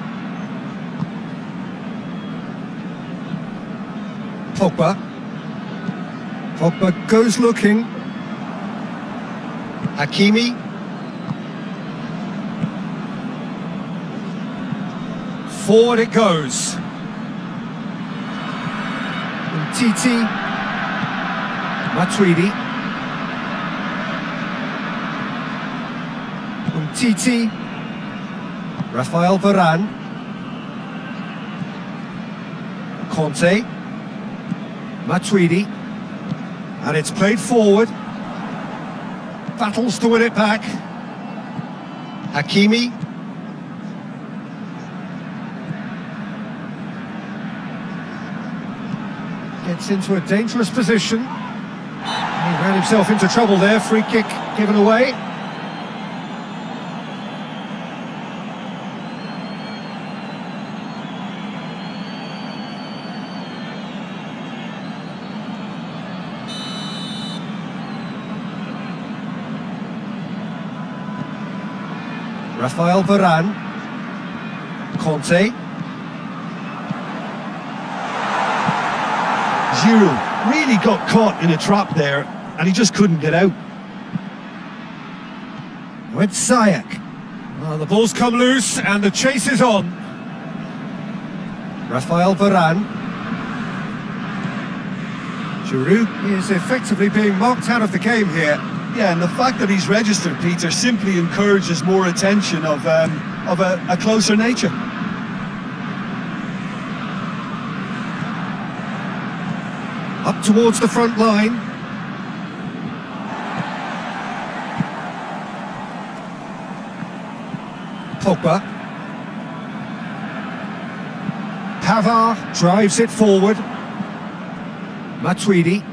Pogba. Pogba goes looking. Hakimi. Forward it goes. Titi. Matuidi. Titi. Rafael Varane. Conte. Matuidi. And it's played forward. Battles to win it back. Hakimi. Gets into a dangerous position. He ran himself into trouble there. Free kick given away. Rafael Varane. Conte. Giroud really got caught in a trap there and he just couldn't get out. With Ziyech. Well, the ball's come loose and the chase is on. Rafael Varane. Giroud is effectively being marked out of the game here. Yeah, and the fact that he's registered, Peter, simply encourages more attention of a closer nature. Up towards the front line. Pogba. Pavard drives it forward. Matuidi.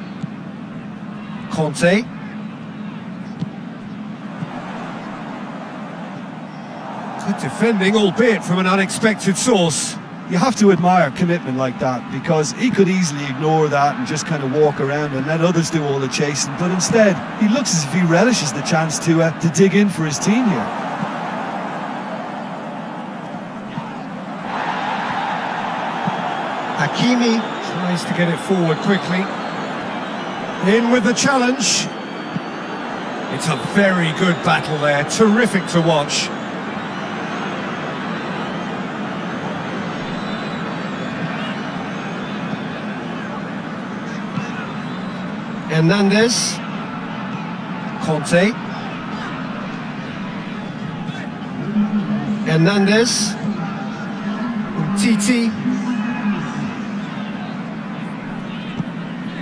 Conte. Good defending, albeit from an unexpected source. You have to admire commitment like that, because he could easily ignore that and just kind of walk around and let others do all the chasing, but instead he looks as if he relishes the chance to dig in for his team here. Hakimi tries to get it forward quickly. In with the challenge. It's a very good battle there, terrific to watch. Hernandez. Conte. Hernandez. Titi.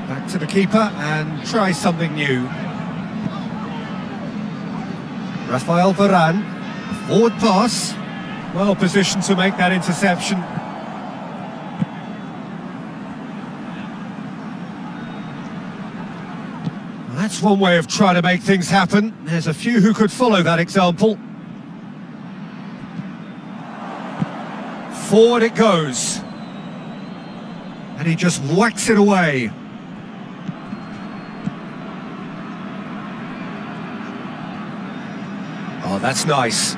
Back to the keeper and try something new. Rafael Varane. Forward pass. Well positioned to make that interception. That's one way of trying to make things happen. There's a few who could follow that example. Forward it goes. And he just whacks it away. Oh, that's nice.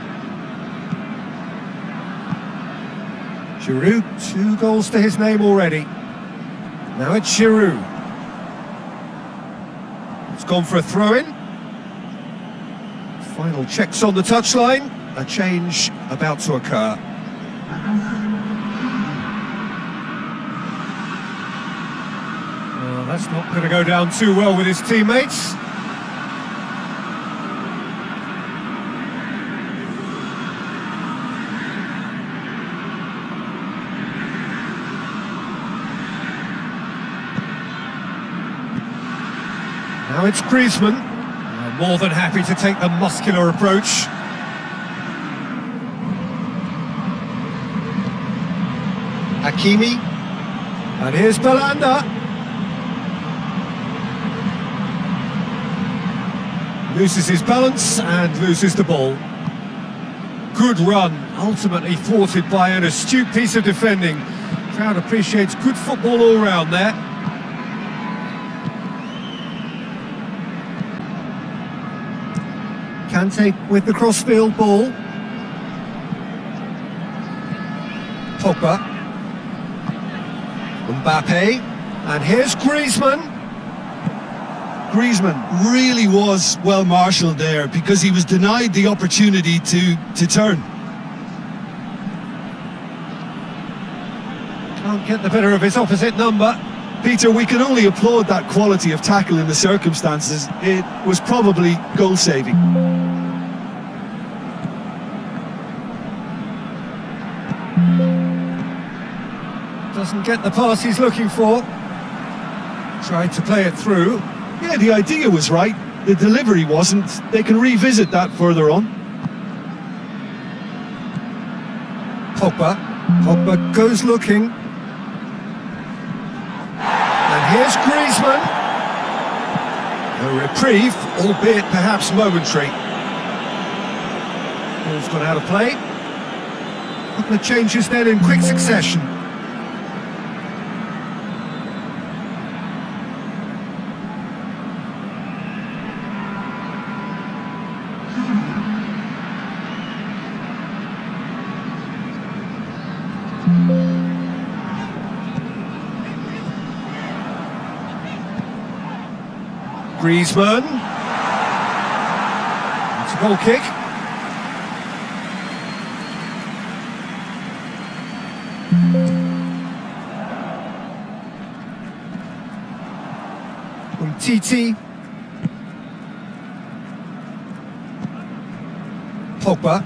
Giroud, 2 goals to his name already. Now it's Giroud. It's gone for a throw-in. Final checks on the touchline. A change about to occur. Well, that's not going to go down too well with his teammates. Now it's Griezmann, more than happy to take the muscular approach. Hakimi, and here's Belanda. Loses his balance and loses the ball. Good run, ultimately thwarted by an astute piece of defending. Crowd appreciates good football all round there. Kante with the crossfield ball. Pogba. Mbappe. And here's Griezmann. Griezmann really was well marshalled there because he was denied the opportunity to turn. Can't get the better of his opposite number. Peter, we can only applaud that quality of tackle in the circumstances. It was probably goal-saving. Doesn't get the pass he's looking for. Tried to play it through. Yeah, the idea was right. The delivery wasn't. They can revisit that further on. Pogba. Pogba goes looking. And here's Griezmann. A reprieve, albeit perhaps momentary. Ball's gone out of play. Couple of changes then in quick succession. Griezmann. It's a goal kick. Titi. Pogba.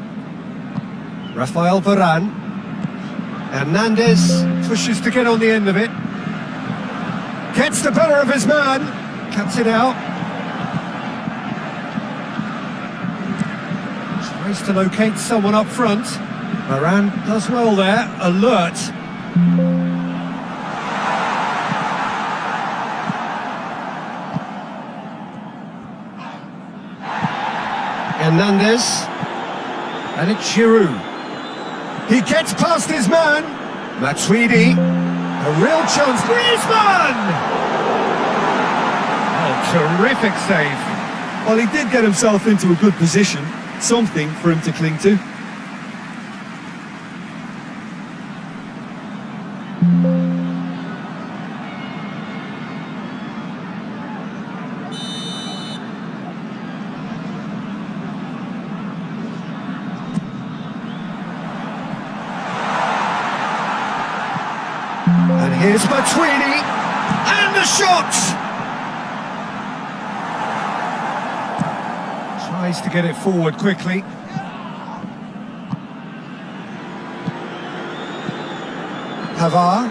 Rafael Varane. Hernandez pushes to get on the end of it. Gets the better of his man. Cuts it out. Tries to locate someone up front. Varane does well there. Alert. Hernandez. And it's Giroud. He gets past his man. Matuidi. A real chance. Griezmann! Oh, terrific save. Well, he did get himself into a good position. Something for him to cling to. And here's Matuidi, and the shot! Tries to get it forward quickly. Pavard.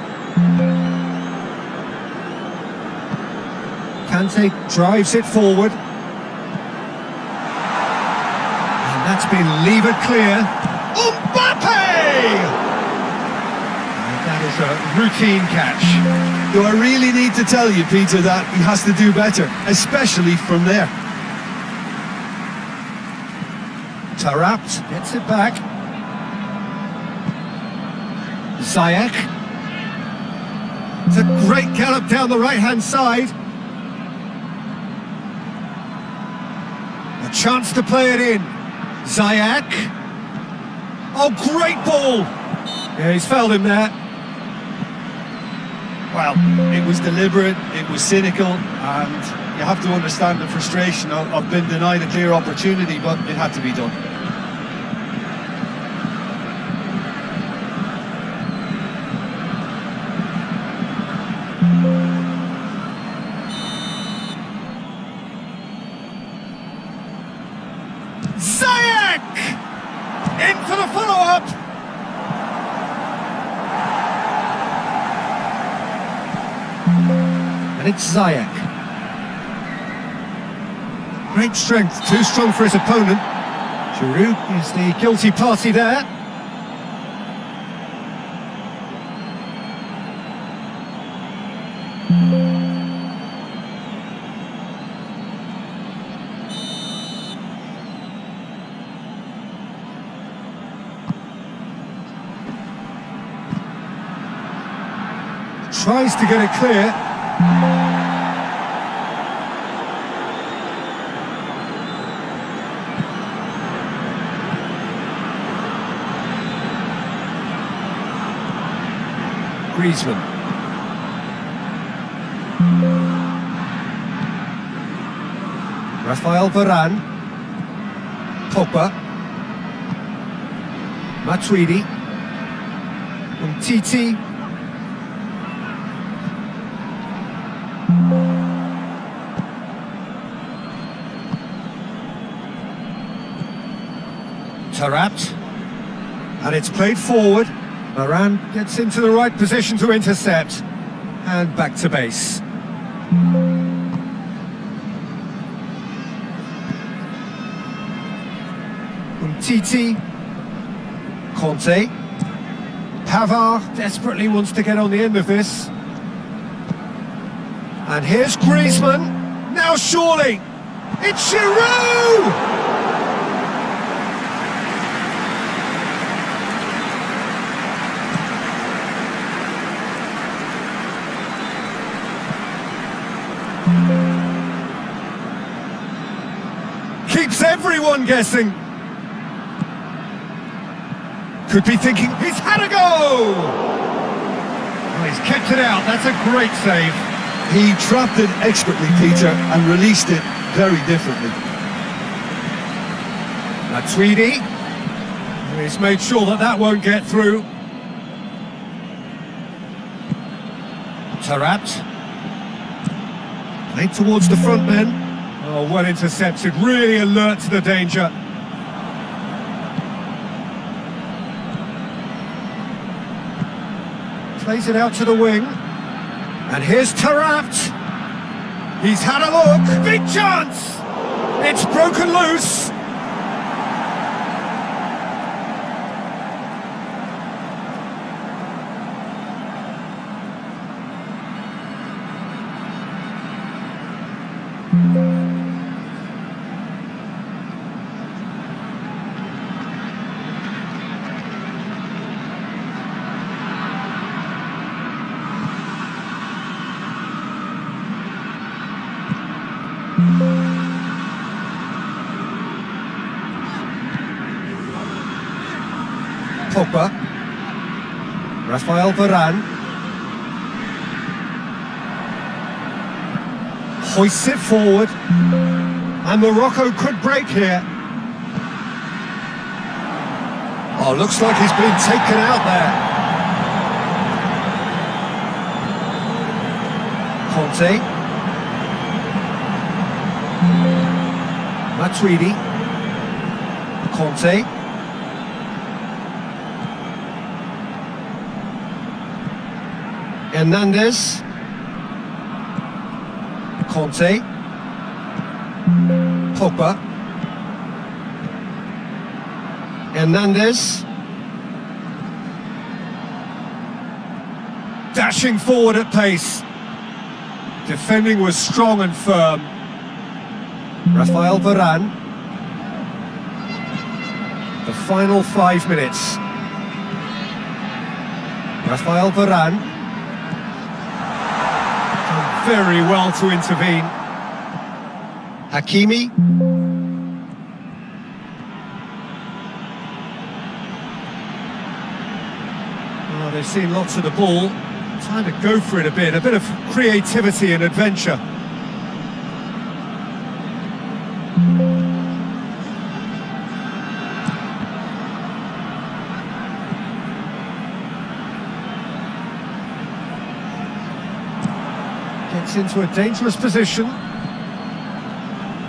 Kante drives it forward. And that's been levered clear. Mbappe! That is a routine catch. Do I really need to tell you, Peter, that he has to do better, especially from there? Tarapt gets it back. Ziyech. It's a great gallop down the right-hand side. A chance to play it in. Ziyech. Oh, great ball! Yeah, he's fouled him there. Well, it was deliberate, it was cynical, and you have to understand the frustration of being denied a clear opportunity, but it had to be done. Ziyech! In for the follow-up! And it's Ziyech. Great strength, too strong for his opponent. Giroud is the guilty party there. tries to get it clear. Griezmann. Rafael Varane. Pogba. Matuidi. Umtiti. Taarabt. And it's played forward. Varane gets into the right position to intercept. And back to base. Umtiti. Conte. Pavard desperately wants to get on the end of this. And here's Griezmann. Now surely. It's Giroud! Keeps everyone guessing. Could be thinking, he's had a go! Well, he's kept it out, that's a great save. He trapped it expertly, Peter, and released it very differently. Matuidi. He's made sure that that won't get through. Taarabt. Played towards the front men. Oh, well intercepted, really alert to the danger. Plays it out to the wing. And here's Taarabt. He's had a look. Big chance! It's broken loose. Pogba. Rafael Varane. Hoists it forward. And Morocco could break here. Oh, looks like he's been taken out there. Conte. Matuidi. Conte. Hernandez. Conte. Pogba. Hernandez. Dashing forward at pace. Defending was strong and firm. Rafael Varane. The final 5 minutes. Rafael Varane. Done very well to intervene. Hakimi. Oh, they've seen lots of the ball. Time to go for it a bit of creativity and adventure. Gets into a dangerous position.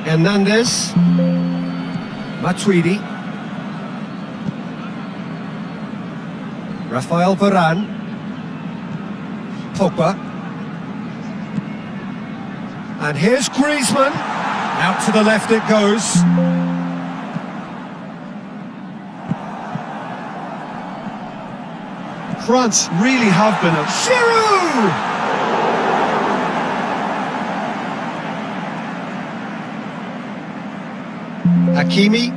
Hernandez. Matuidi. Rafael Varane. Pogba. And here's Griezmann. Out to the left it goes. France really have been a... Giroud! Hakimi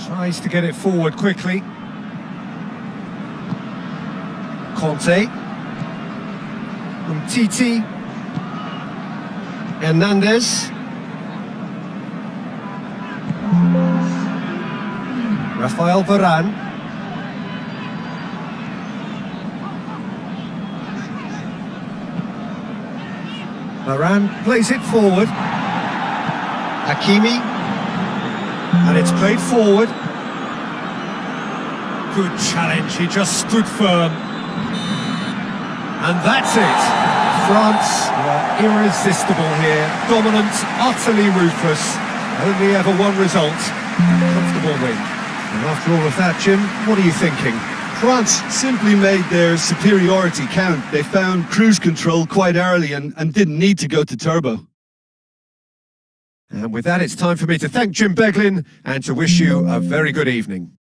tries to get it forward quickly. Titi. Hernandez. Rafael Varane. Varane plays it forward. Hakimi. And it's played forward. Good challenge, he just stood firm. And that's it. France were irresistible here. Dominant, utterly ruthless. Only ever one result. Comfortable win. And after all of that, Jim, what are you thinking? France simply made their superiority count. They found cruise control quite early and didn't need to go to turbo. And with that, it's time for me to thank Jim Beglin and to wish you a very good evening.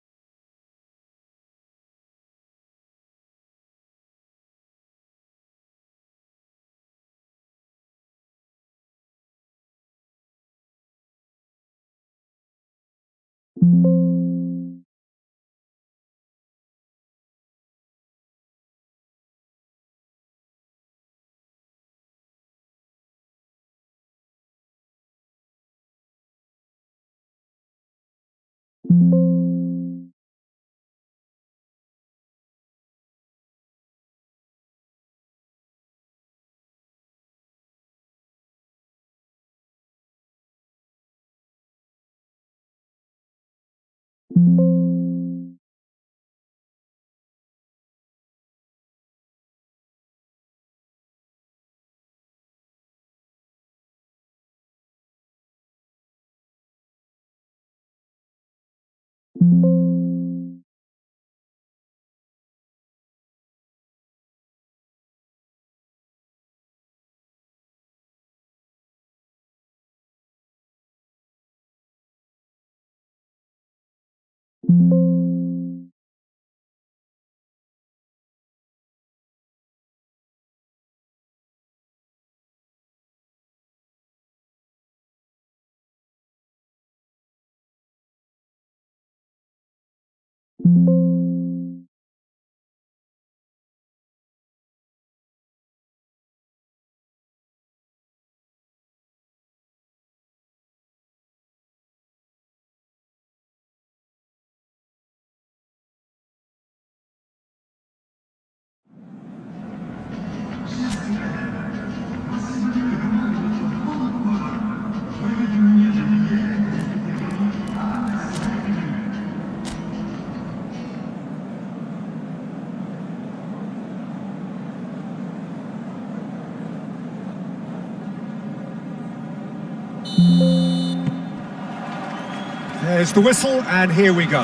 There's the whistle, and here we go.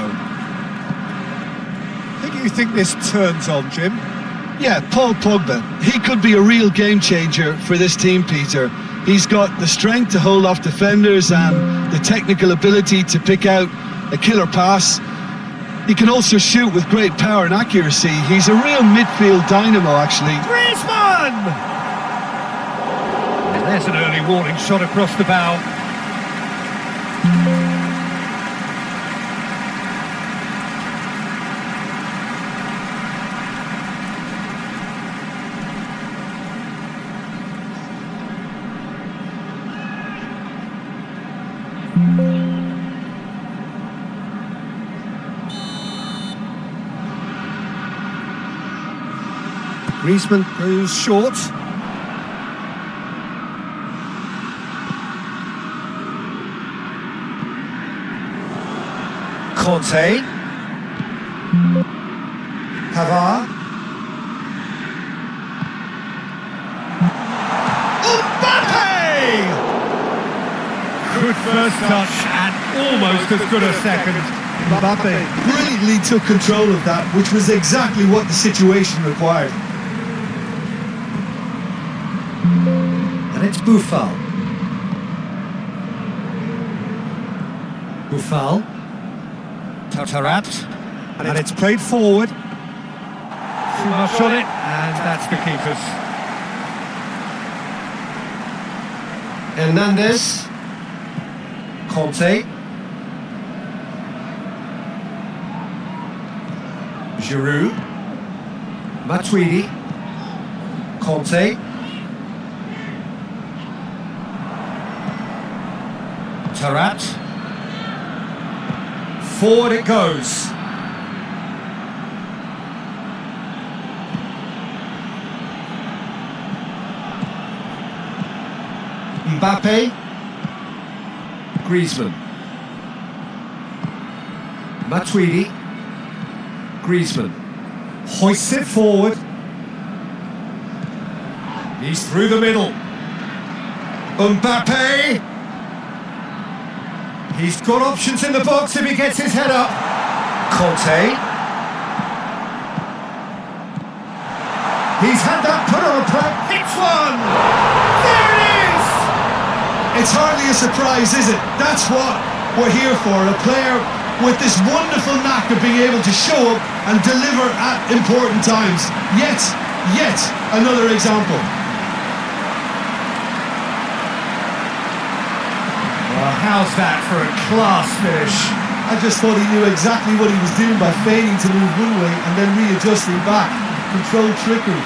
Who do you think this turns on, Jim? Yeah, Paul Pogba. He could be a real game changer for this team, Peter. He's got the strength to hold off defenders and the technical ability to pick out a killer pass. He can also shoot with great power and accuracy. He's a real midfield dynamo, actually. Griezmann! And there's an early warning shot across the bow. Griezmann goes short. Conte. Pavard. Mbappe! Good first touch and almost as good a second. Mbappe brilliantly took control of that, which was exactly what the situation required. And it's Buffal. Buffal. Tarat. And it's played forward. Too much on it, and that's the keepers. Hernandez. Conte. Giroud. Matuidi. Conte. Tarat. Forward it goes. Mbappe. Griezmann. Matuidi. Griezmann. Hoists it forward. He's through the middle. Mbappe. He's got options in the box if he gets his head up. Conte. He's had that put on a play. Hits one! There it is! It's hardly a surprise, is it? That's what we're here for. A player with this wonderful knack of being able to show up and deliver at important times. Yet another example. Well, how's that for a class finish? I just thought he knew exactly what he was doing by feigning to move one way and then readjusting back. Controlled trickery.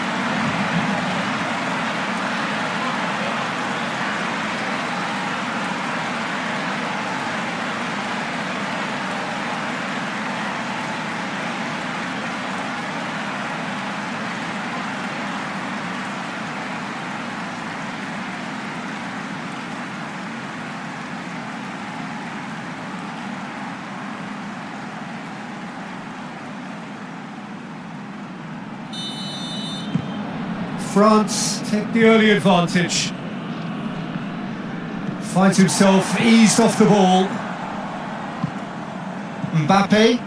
France take the early advantage. Finds himself eased off the ball. Mbappe.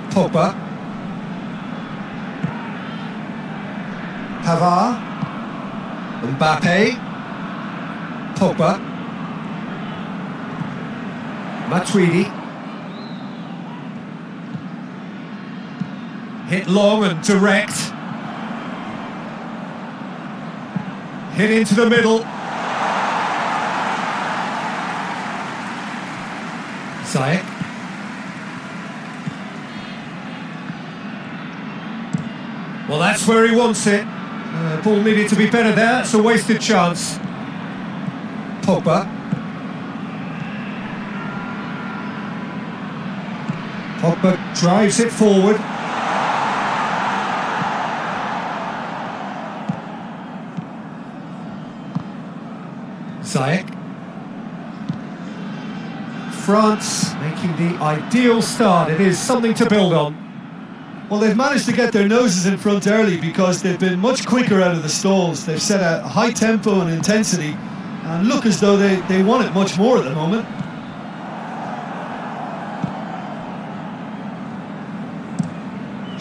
Pogba. Pavard. Mbappe. Pogba. Matuidi. Hit long and direct. Hit into the middle. Ziyech. Well, that's where he wants it. Ball needed to be better there. It's a wasted chance. Pogba. Pogba drives it forward. Ziyech. France making the ideal start. It is something to build on. Well, they've managed to get their noses in front early because they've been much quicker out of the stalls. They've set a high tempo and intensity and look as though they want it much more at the moment.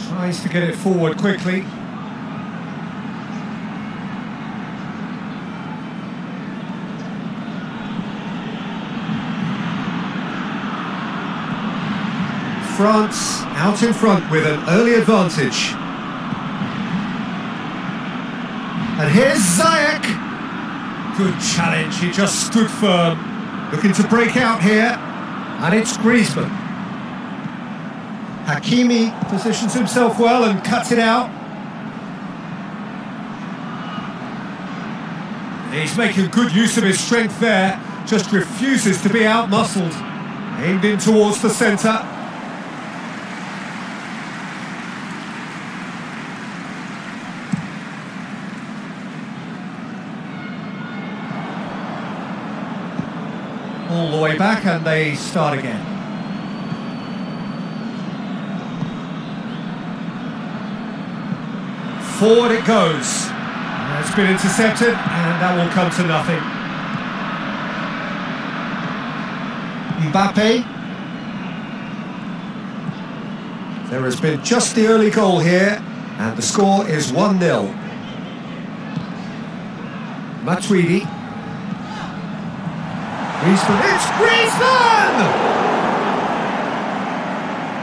Tries to get it forward quickly. France out in front with an early advantage. And here's Ziyech. Good challenge, he just stood firm. Looking to break out here. And it's Griezmann. Hakimi positions himself well and cuts it out. He's making good use of his strength there. Just refuses to be out-muscled. Aimed in towards the centre. All the way back and they start again. Forward it goes. It's been intercepted and that will come to nothing. Mbappe. There has been just the early goal here and the score is 1-0. Matuidi. Griezmann, it's Griezmann!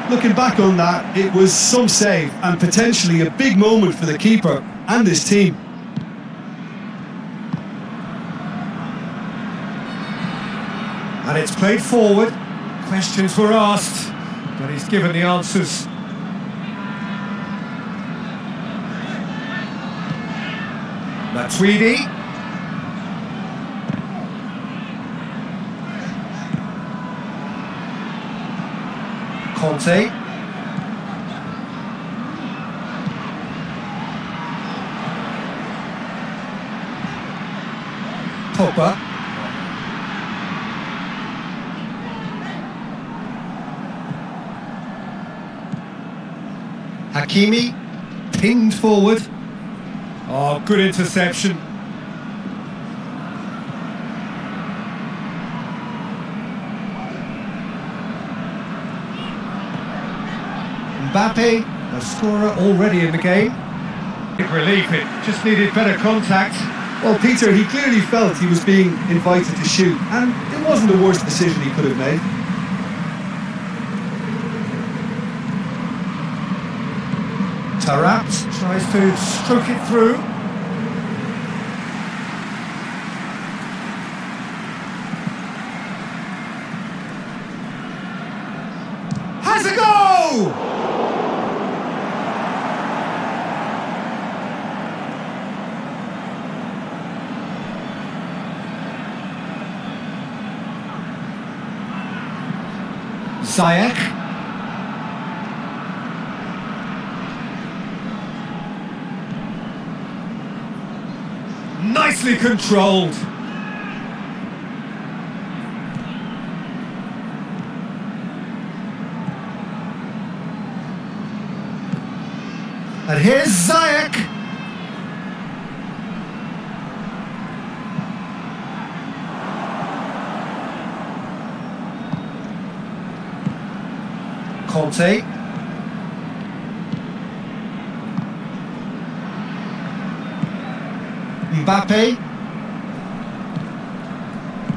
Looking back on that, it was some save and potentially a big moment for the keeper and his team. And it's played forward. Questions were asked, but he's given the answers. Matuidi. Conte. Pogba. Hakimi, pinged forward. Oh, good interception. Mbappe, a scorer already in the game. Big relief, it just needed better contact. Well, Peter, he clearly felt he was being invited to shoot, and it wasn't the worst decision he could have made. Tarat tries to stroke it through. Has a goal! Ziyech. Nicely controlled. And here's Ziyech. Conte. Mbappe.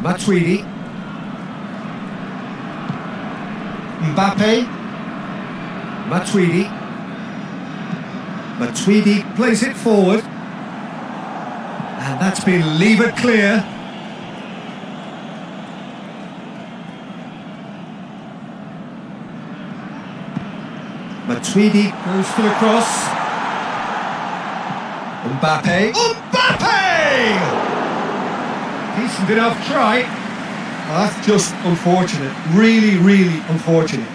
Matuidi. Mbappe. Matuidi. Matuidi plays it forward. And that's been levered clear. Matuidi goes for the cross. Mbappe. Mbappe! Decent enough try. Well, that's just unfortunate. Really, really unfortunate.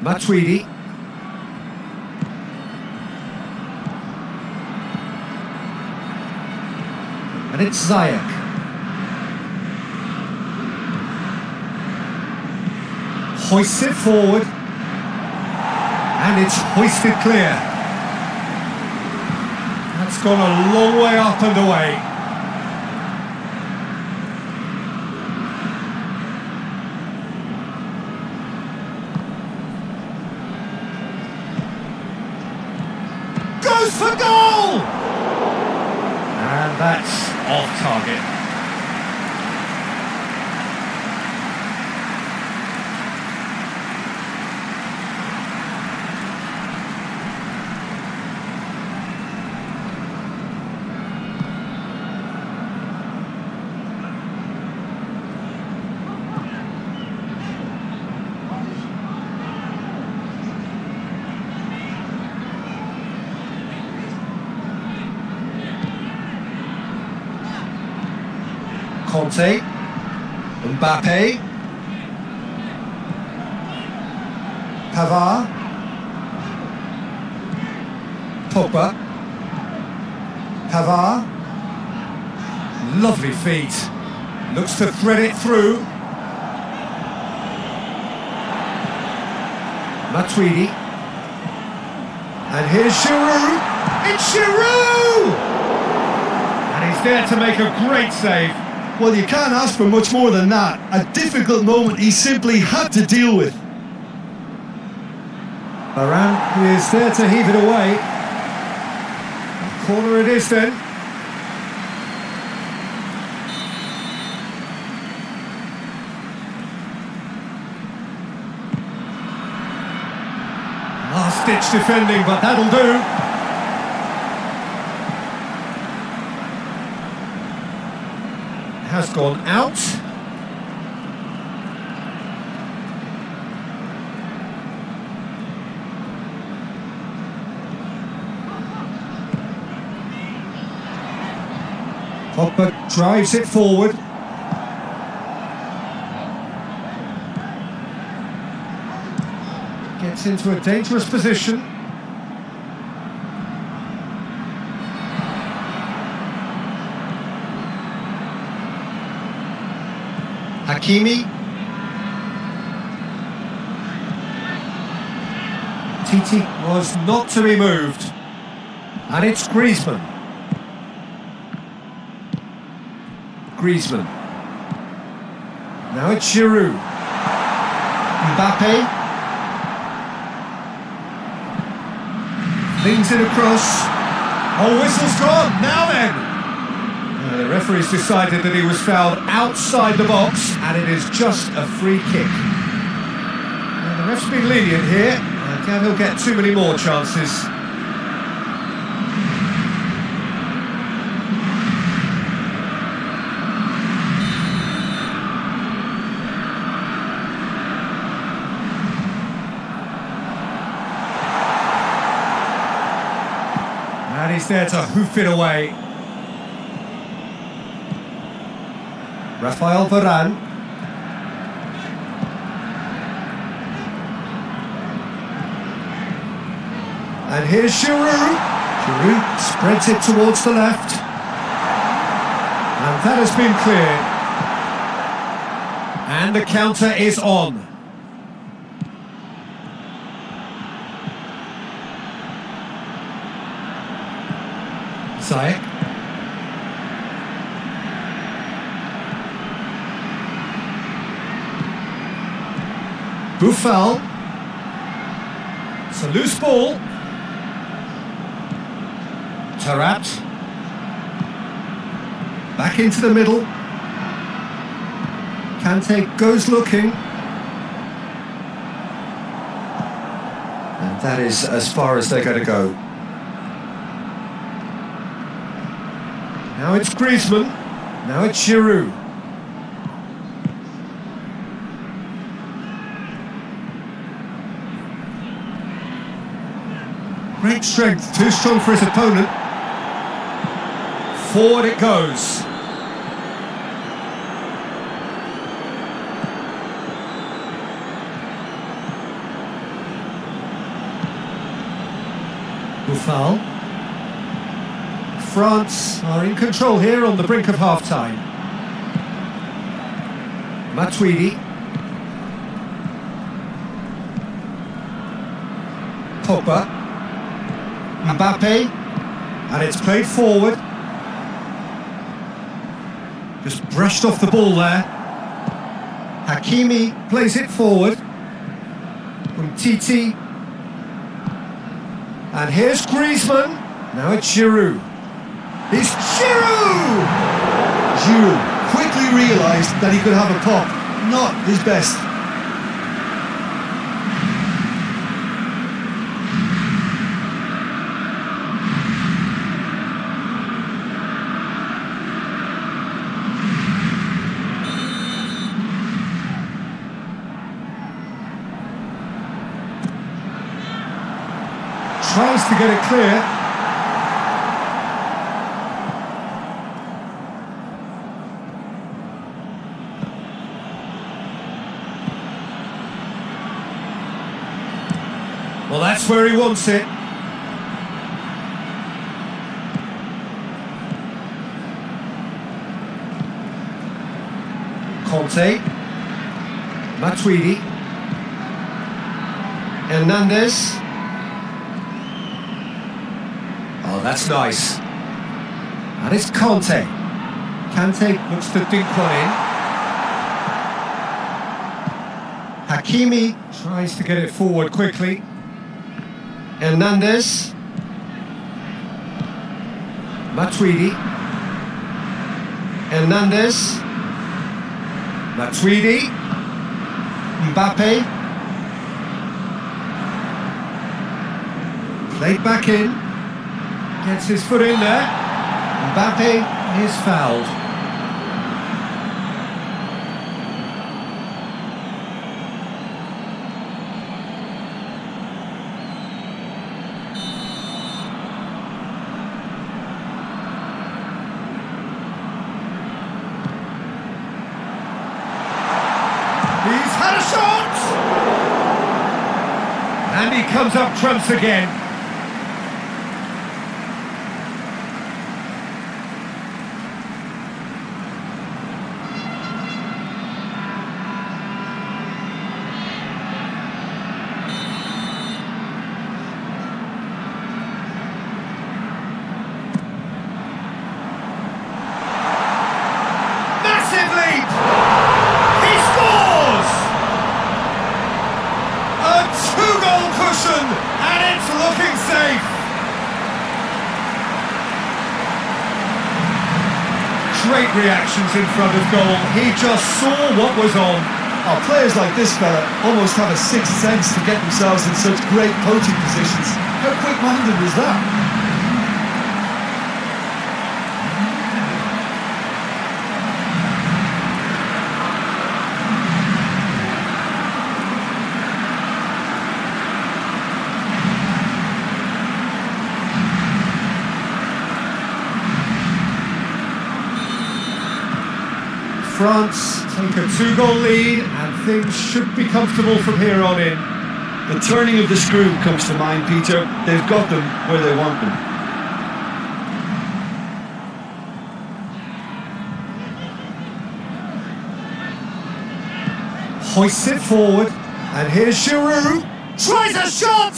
Matuidi. And it's Ziyech. Hoists it forward. And it's hoisted clear. That's gone a long way up and away. Goes for goal! And that's off target. Conte, Mbappe, Pavard, Pogba, Pavard, lovely feet, looks to thread it through, Matuidi, and here's Giroud, it's Giroud! And he's there to make a great save. Well, you can't ask for much more than that. A difficult moment he simply had to deal with. Varane is there to heave it away. Corner it is then. Last-ditch defending, but that'll do. has gone out. Pogba drives it forward. Gets into a dangerous position. Hakimi. Titi was not to be moved. And it's Griezmann. Griezmann. Now it's Giroud. Mbappe. Flings it across. Oh, whistle's gone. Now then. The referee's decided that he was fouled outside the box, and it is just a free kick. The ref's been lenient here. I doubt he'll get too many more chances. And he's there to hoof it away. Rafael Varane. And here's Giroud. Giroud spreads it towards the left. And that has been cleared. And the counter is on. Ziyech. Buffal. It's a loose ball. Tarat. Back into the middle. Kante goes looking. And that is as far as they're going to go. Now it's Griezmann. Now it's Giroud. Great strength, too strong for his opponent. Forward it goes. Buffal. France are in control here on the brink of half-time. Matuidi. Pogba. Mbappe, and it's played forward. Just brushed off the ball there. Hakimi plays it forward. Titi. And here's Griezmann. Now it's Giroud. It's Giroud! Giroud quickly realised that he could have a pop. Not his best. Tries to get it clear. Well, that's where he wants it. Conte. Matuidi. Hernandez. Oh, that's nice. And it's Conte. Kante looks to dink one in. Hakimi tries to get it forward quickly. Hernandez. Matuidi. Hernandez. Matuidi. Mbappe. Played back in. Gets his foot in there. Mbappe is fouled. And a shot! And he comes up trumps again. Massive lead! He scores! A two-goal cushion, and it's looking safe. Great reactions in front of goal. He just saw what was on. Oh, players like this fella almost have a sixth sense to get themselves in such great coaching positions. How quick-minded was that? France take a two-goal lead, and things should be comfortable from here on in. The turning of the screw comes to mind, Peter. They've got them where they want them. Hoists it forward, and here's Giroud. Tries a shot!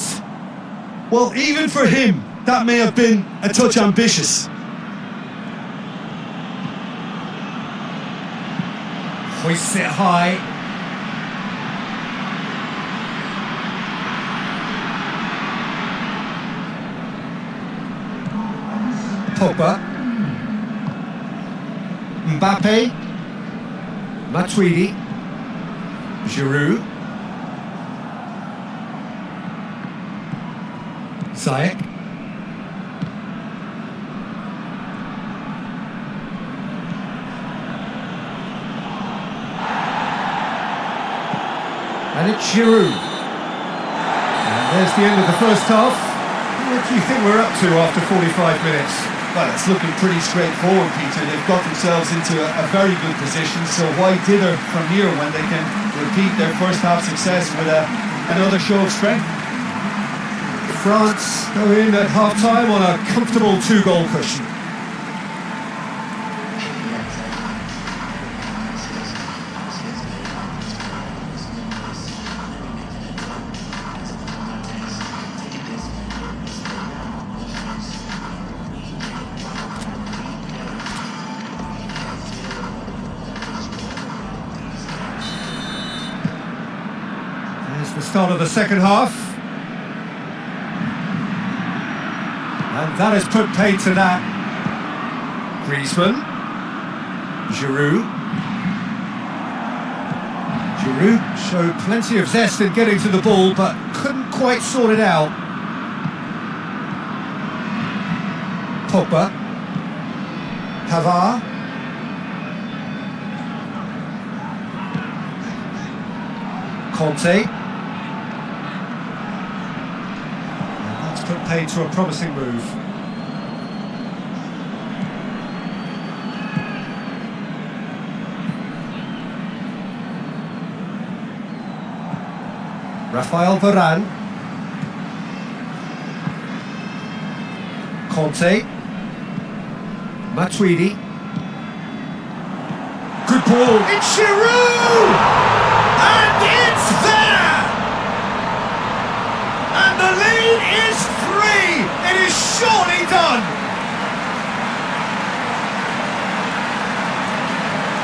Well, even for him, that may have been a touch ambitious. Hoists it high. Pogba. Mbappe. Matuidi. Giroud. Ziyech. And it's Giroud. And there's the end of the first half. What do you think we're up to after 45 minutes? Well, it's looking pretty straightforward, Peter. They've got themselves into a very good position, so why dither from here when they can repeat their first half success with another show of strength? France go in at half-time on a comfortable two-goal cushion. There's the start of the second half. And that has put paid to that. Griezmann. Giroud. Giroud showed plenty of zest in getting to the ball, but couldn't quite sort it out. Pogba. Pavard. Conte. Put paid to a promising move. Raphael Varane. Conte. Matuidi. Good ball. It's Giroud! And it's there! And the lead is three! It is surely done!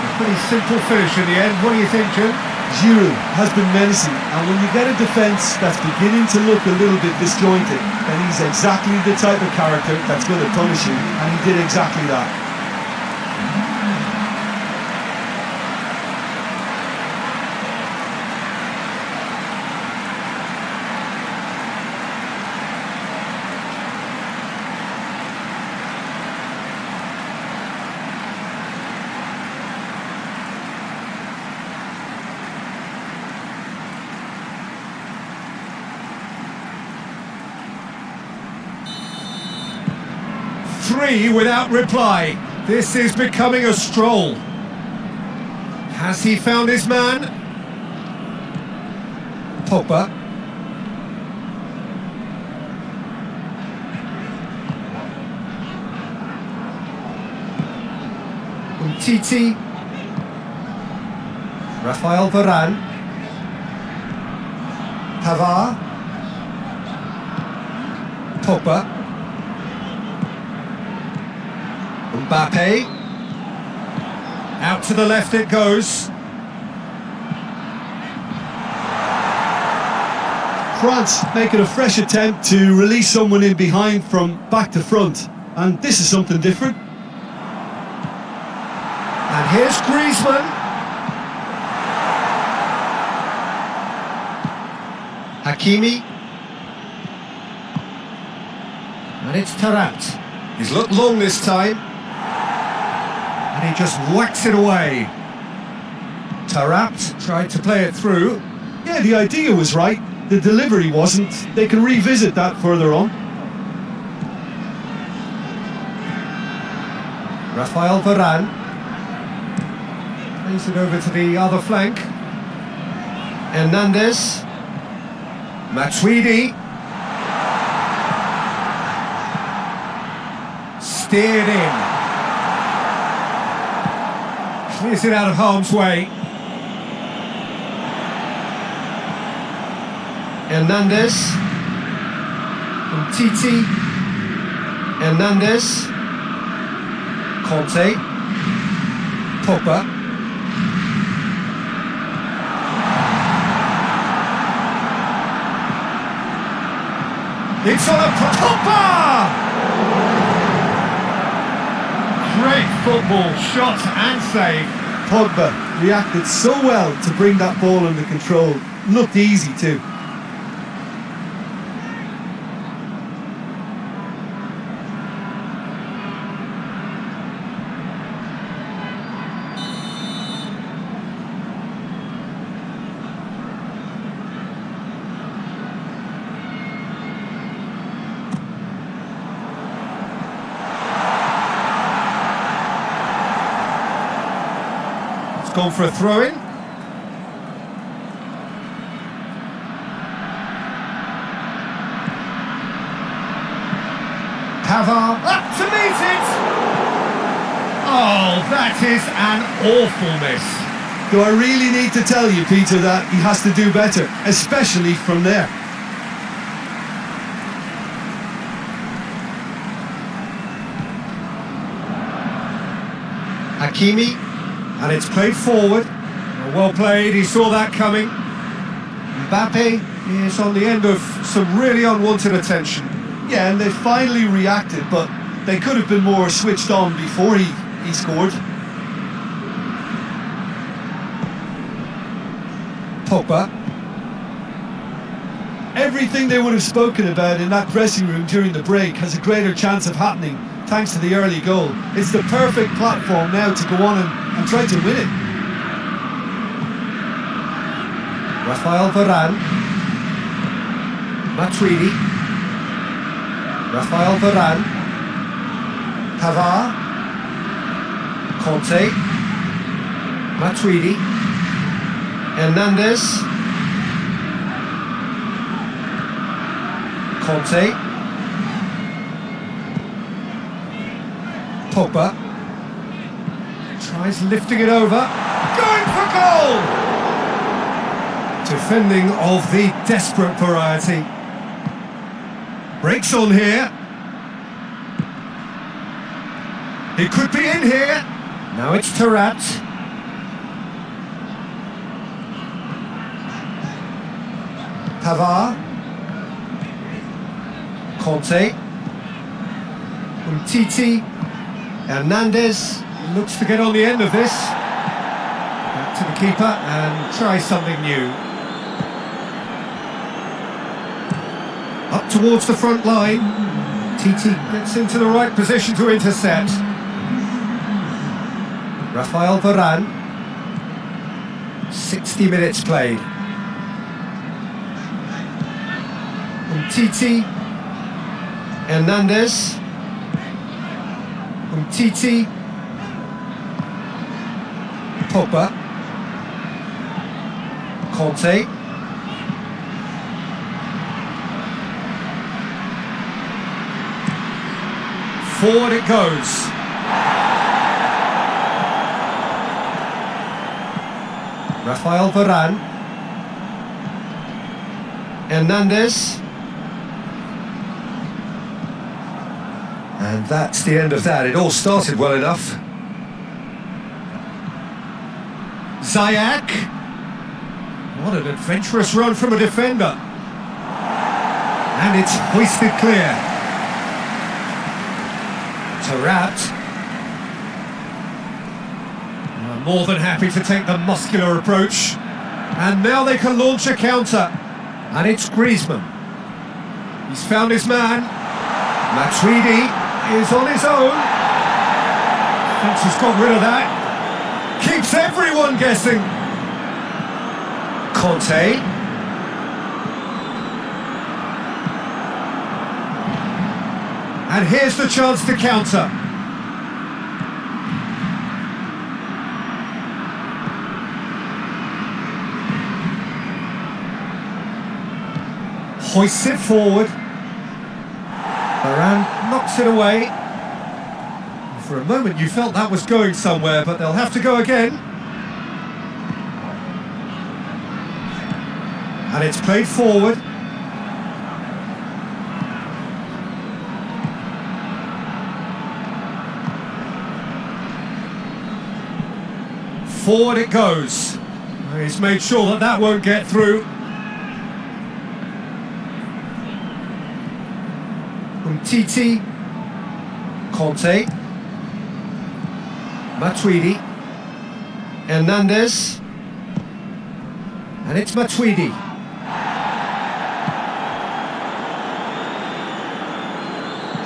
A pretty simple finish in the end. What do you think, Jim? Giroud has been menacing, and when you get a defence that's beginning to look a little bit disjointed, then he's exactly the type of character that's going to punish you, and he did exactly that. Three without reply. This is becoming a stroll. Has he found his man? Pogba. Umtiti. Rafael Varane. Pavard. Pogba. Mbappe. Out to the left it goes. France making a fresh attempt to release someone in behind from back to front, and this is something different. And here's Griezmann. Hakimi. And it's Tarat. He's looked long this time. And he just whacks it away. Tarat tried to play it through. Yeah, the idea was right, the delivery wasn't. They can revisit that further on. Rafael Varane. Plays it over to the other flank. Hernandez. Matuidi. Steered in. Clears it out of harm's way. Hernandez. Umtiti. Hernandez. Conte. Pogba. It's on a Pogba! Great football, shot and save. Pogba reacted so well to bring that ball under control. Looked easy too. Gone for a throw-in. Pavard up to meet it! Oh, that is an awful miss. Do I really need to tell you, Peter, that he has to do better, especially from there? Hakimi. And it's played forward. Well played, he saw that coming. Mbappe is on the end of some really unwanted attention. Yeah, and they finally reacted, but they could have been more switched on before he scored. Pogba. Everything they would have spoken about in that dressing room during the break has a greater chance of happening thanks to the early goal. It's the perfect platform now to go on and try to win it. Rafael Varane. Matuidi. Rafael Varane. Pavard. Conte. Matuidi. Hernandez. Conte. Pogba. Tries lifting it over. Going for goal! Defending of the desperate variety. Breaks on here. It could be in here. Now it's Tarat. Pavard. Conte. Umtiti. Hernandez looks to get on the end of this. Back to the keeper and try something new. Up towards the front line. Titi gets into the right position to intercept. Rafael Varane. 60 minutes played. Umtiti. Hernandez. Umtiti. Pogba. Conte. Forward it goes. Rafael Varane. Hernandez. And that's the end of that. It all started well enough. Ziyech. What an adventurous run from a defender. And it's hoisted clear. Taarabt. More than happy to take the muscular approach. And now they can launch a counter. And it's Griezmann. He's found his man. Matuidi is on his own. Thinks he's got rid of that. Keeps everyone guessing. Conte. And here's the chance to counter. Hoists it forward. Varane knocks it away. For a moment you felt that was going somewhere, but they'll have to go again. And it's played forward. Forward it goes. He's made sure that that won't get through. Titi, Conte, Matuidi, Hernandez, and it's Matuidi.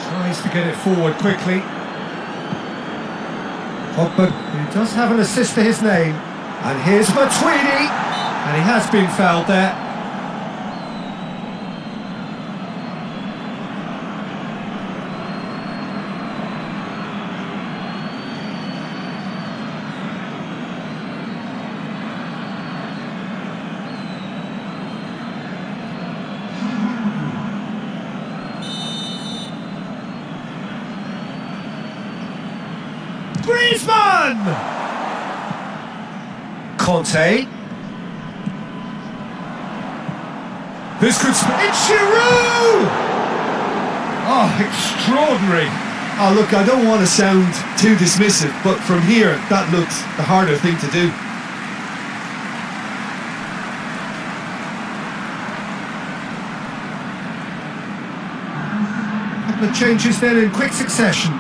Tries to get it forward quickly. Pogba, who does have an assist to his name, and here's Matuidi, and he has been fouled there. Griezmann! Conte. This could... It's Giroud! Oh, extraordinary. Oh, look, I don't want to sound too dismissive, but from here, that looked the harder thing to do. A couple of changes then in quick succession.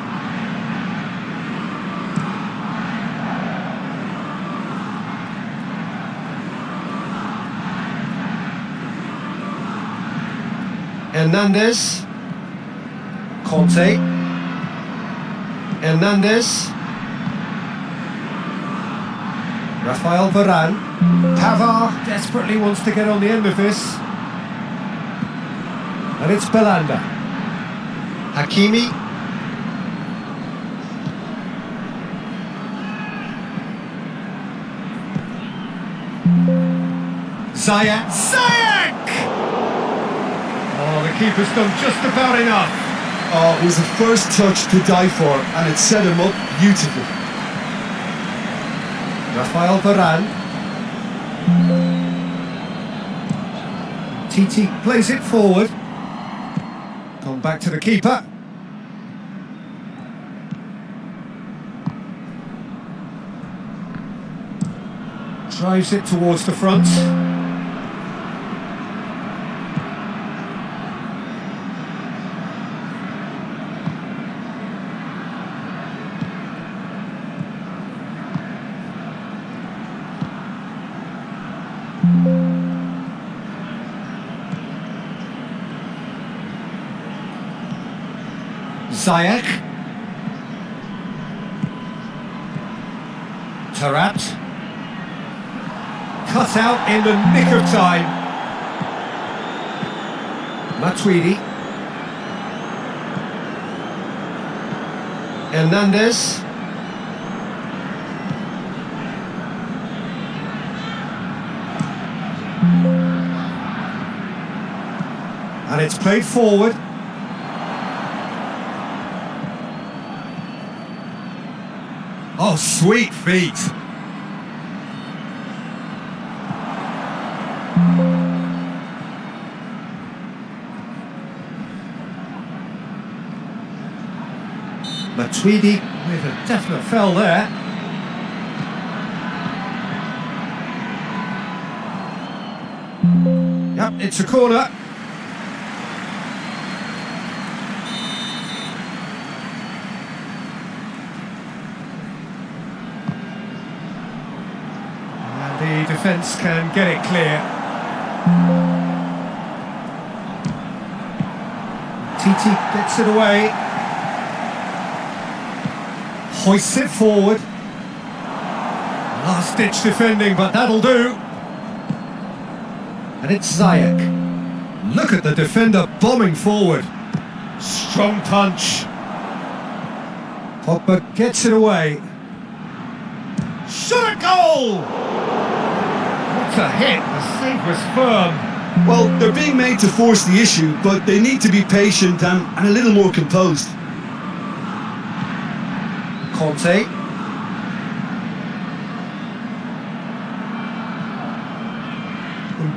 Hernandez, Conte, Hernandez, Rafael Varane, Pavard desperately wants to get on the end of this, and it's Belanda, Hakimi, Ziyech! Oh, the keeper's done just about enough. Oh, it was the first touch to die for, and it set him up beautifully. Rafael Varane. Titi plays it forward. Gone back to the keeper. Drives it towards the front. Ziyech. Taarabt. Cut out in the nick of time. Matuidi. Hernandez. And it's played forward. Oh, sweet feet. Matuidi with a definite foul there. Yep, it's a corner. And the defence can get it clear. Titi gets it away. Hoists it forward. Last-ditch defending, but that'll do. And it's Ziyech. Look at the defender bombing forward. Strong punch. Pogba gets it away. Shot a goal! What a hit. The save was firm. Well, they're being made to force the issue, but they need to be patient and a little more composed. Conte.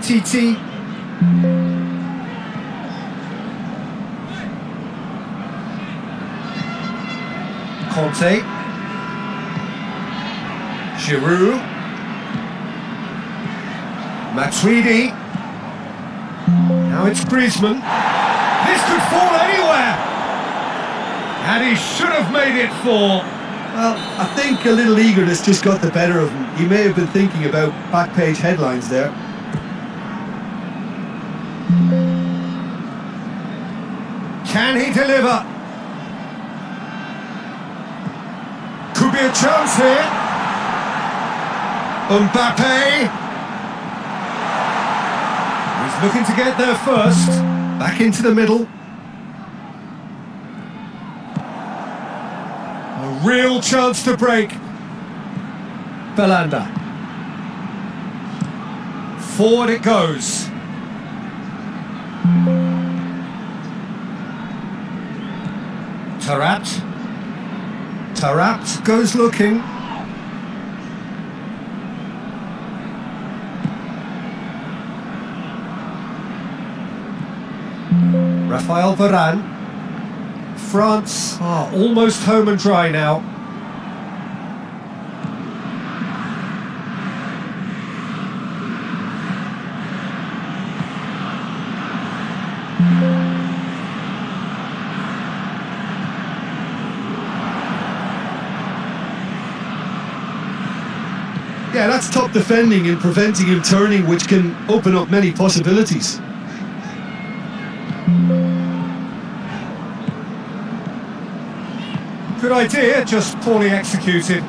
Titi. Conte. Giroud. Matuidi. Now it's Griezmann. This could fall anywhere. And he should have made it fall. Well, I think a little eagerness just got the better of him. He may have been thinking about back page headlines there. Can he deliver? Could be a chance here. Mbappe. He's looking to get there first. Back into the middle. A real chance to break. Belanda. Forward it goes. Tarat goes looking. Raphael Varane. France are almost home and dry now. Yeah, that's top defending and preventing him turning, which can open up many possibilities. Good idea, just poorly executed.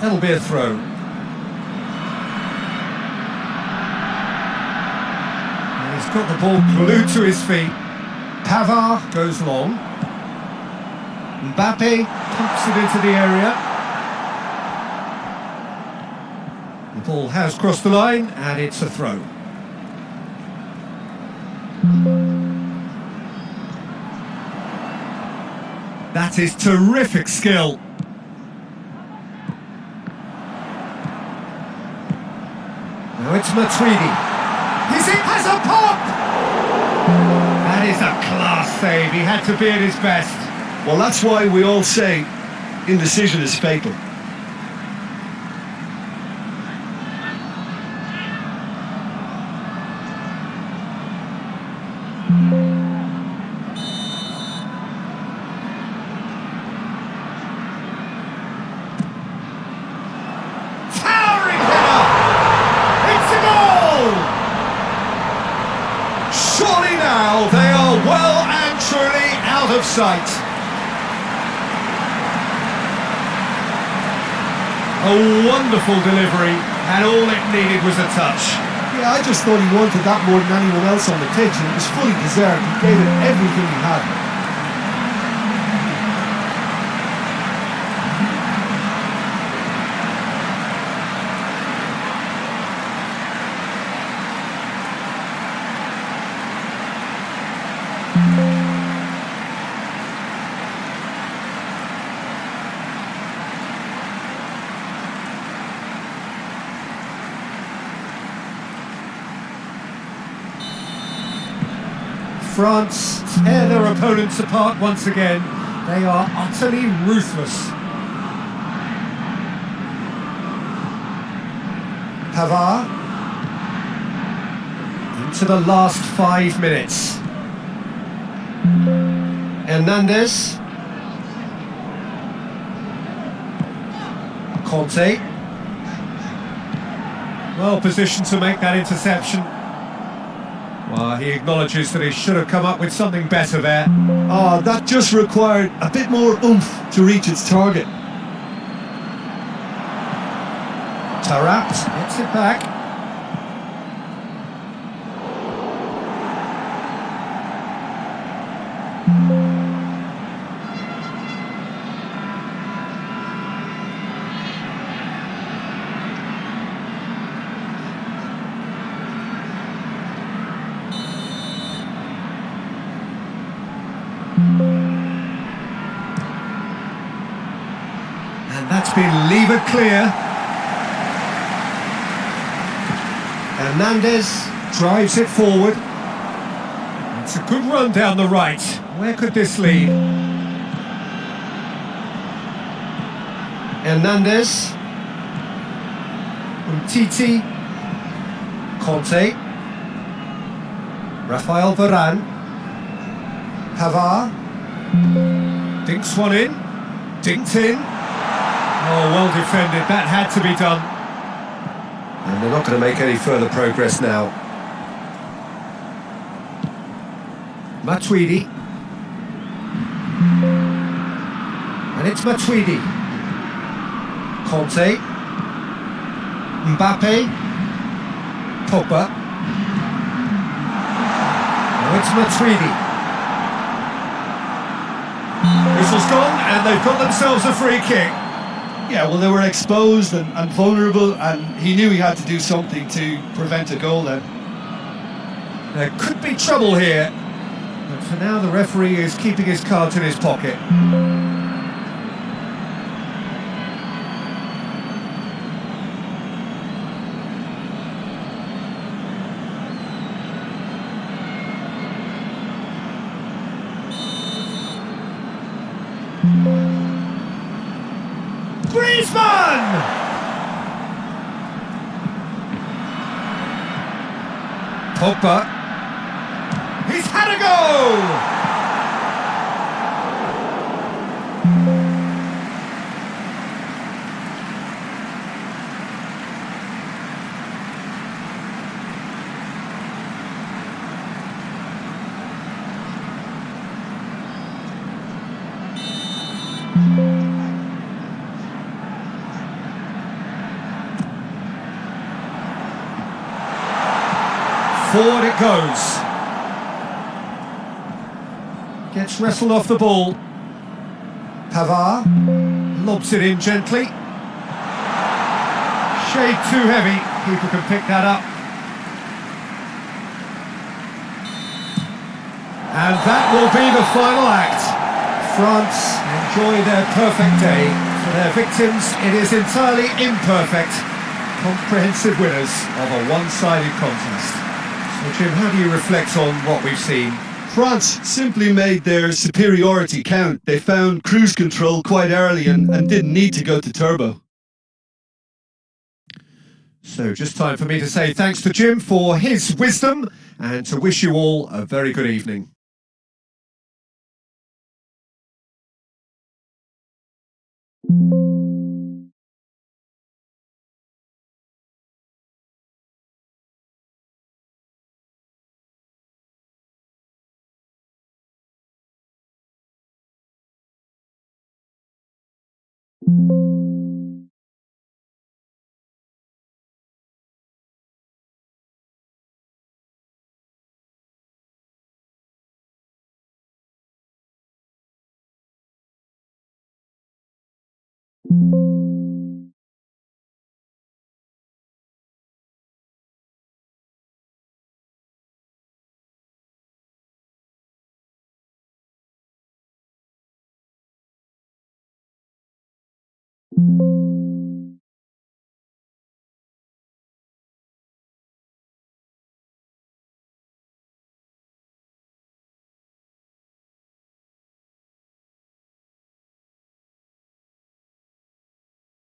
That'll be a throw. And he's got the ball glued to his feet. Pavard goes long. Mbappe pumps it into the area. The ball has crossed the line, and it's a throw. That is terrific skill. Now it's Matuidi. Has a pop! That is a class save. He had to be at his best. Well, that's why we all say indecision is fatal. Surely now they are well and truly out of sight. A wonderful delivery, and all it needed was a touch. Yeah, I just thought he wanted that more than anyone else on the pitch, and it was fully deserved. He gave it everything he had. France tear their opponents apart once again. They are utterly ruthless. Pavard. Into the last 5 minutes. Hernandez. Conte. Well positioned to make that interception. Well, he acknowledges that he should have come up with something better there. Oh, that just required a bit more oomph to reach its target. Taarabt gets it back. And that's been levered clear. Hernandez drives it forward. It's a good run down the right. Where could this lead? Hernandez. Umtiti. Conte. Rafael Varane. Pavard. Dinks one in. Dinked in. Oh, well defended. That had to be done. And they're not going to make any further progress now. Matuidi. And it's Matuidi. Conte. Mbappe. Pogba. Now it's Matuidi. Whistle's gone, and they've got themselves a free kick. Yeah, well, they were exposed and vulnerable, and he knew he had to do something to prevent a goal then. There could be trouble here, but for now the referee is keeping his cards in his pocket. Griezmann! Pogba. He's had a go! Forward it goes. Gets wrestled off the ball. Pavard lobs it in gently. Shade too heavy. Keeper can pick that up. And that will be the final act. France enjoy their perfect day. For their victims, it is entirely imperfect. Comprehensive winners of a one-sided contest. So Jim, how do you reflect on what we've seen? France simply made their superiority count. They found cruise control quite early and didn't need to go to turbo. So just time for me to say thanks to Jim for his wisdom and to wish you all a very good evening.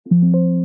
you.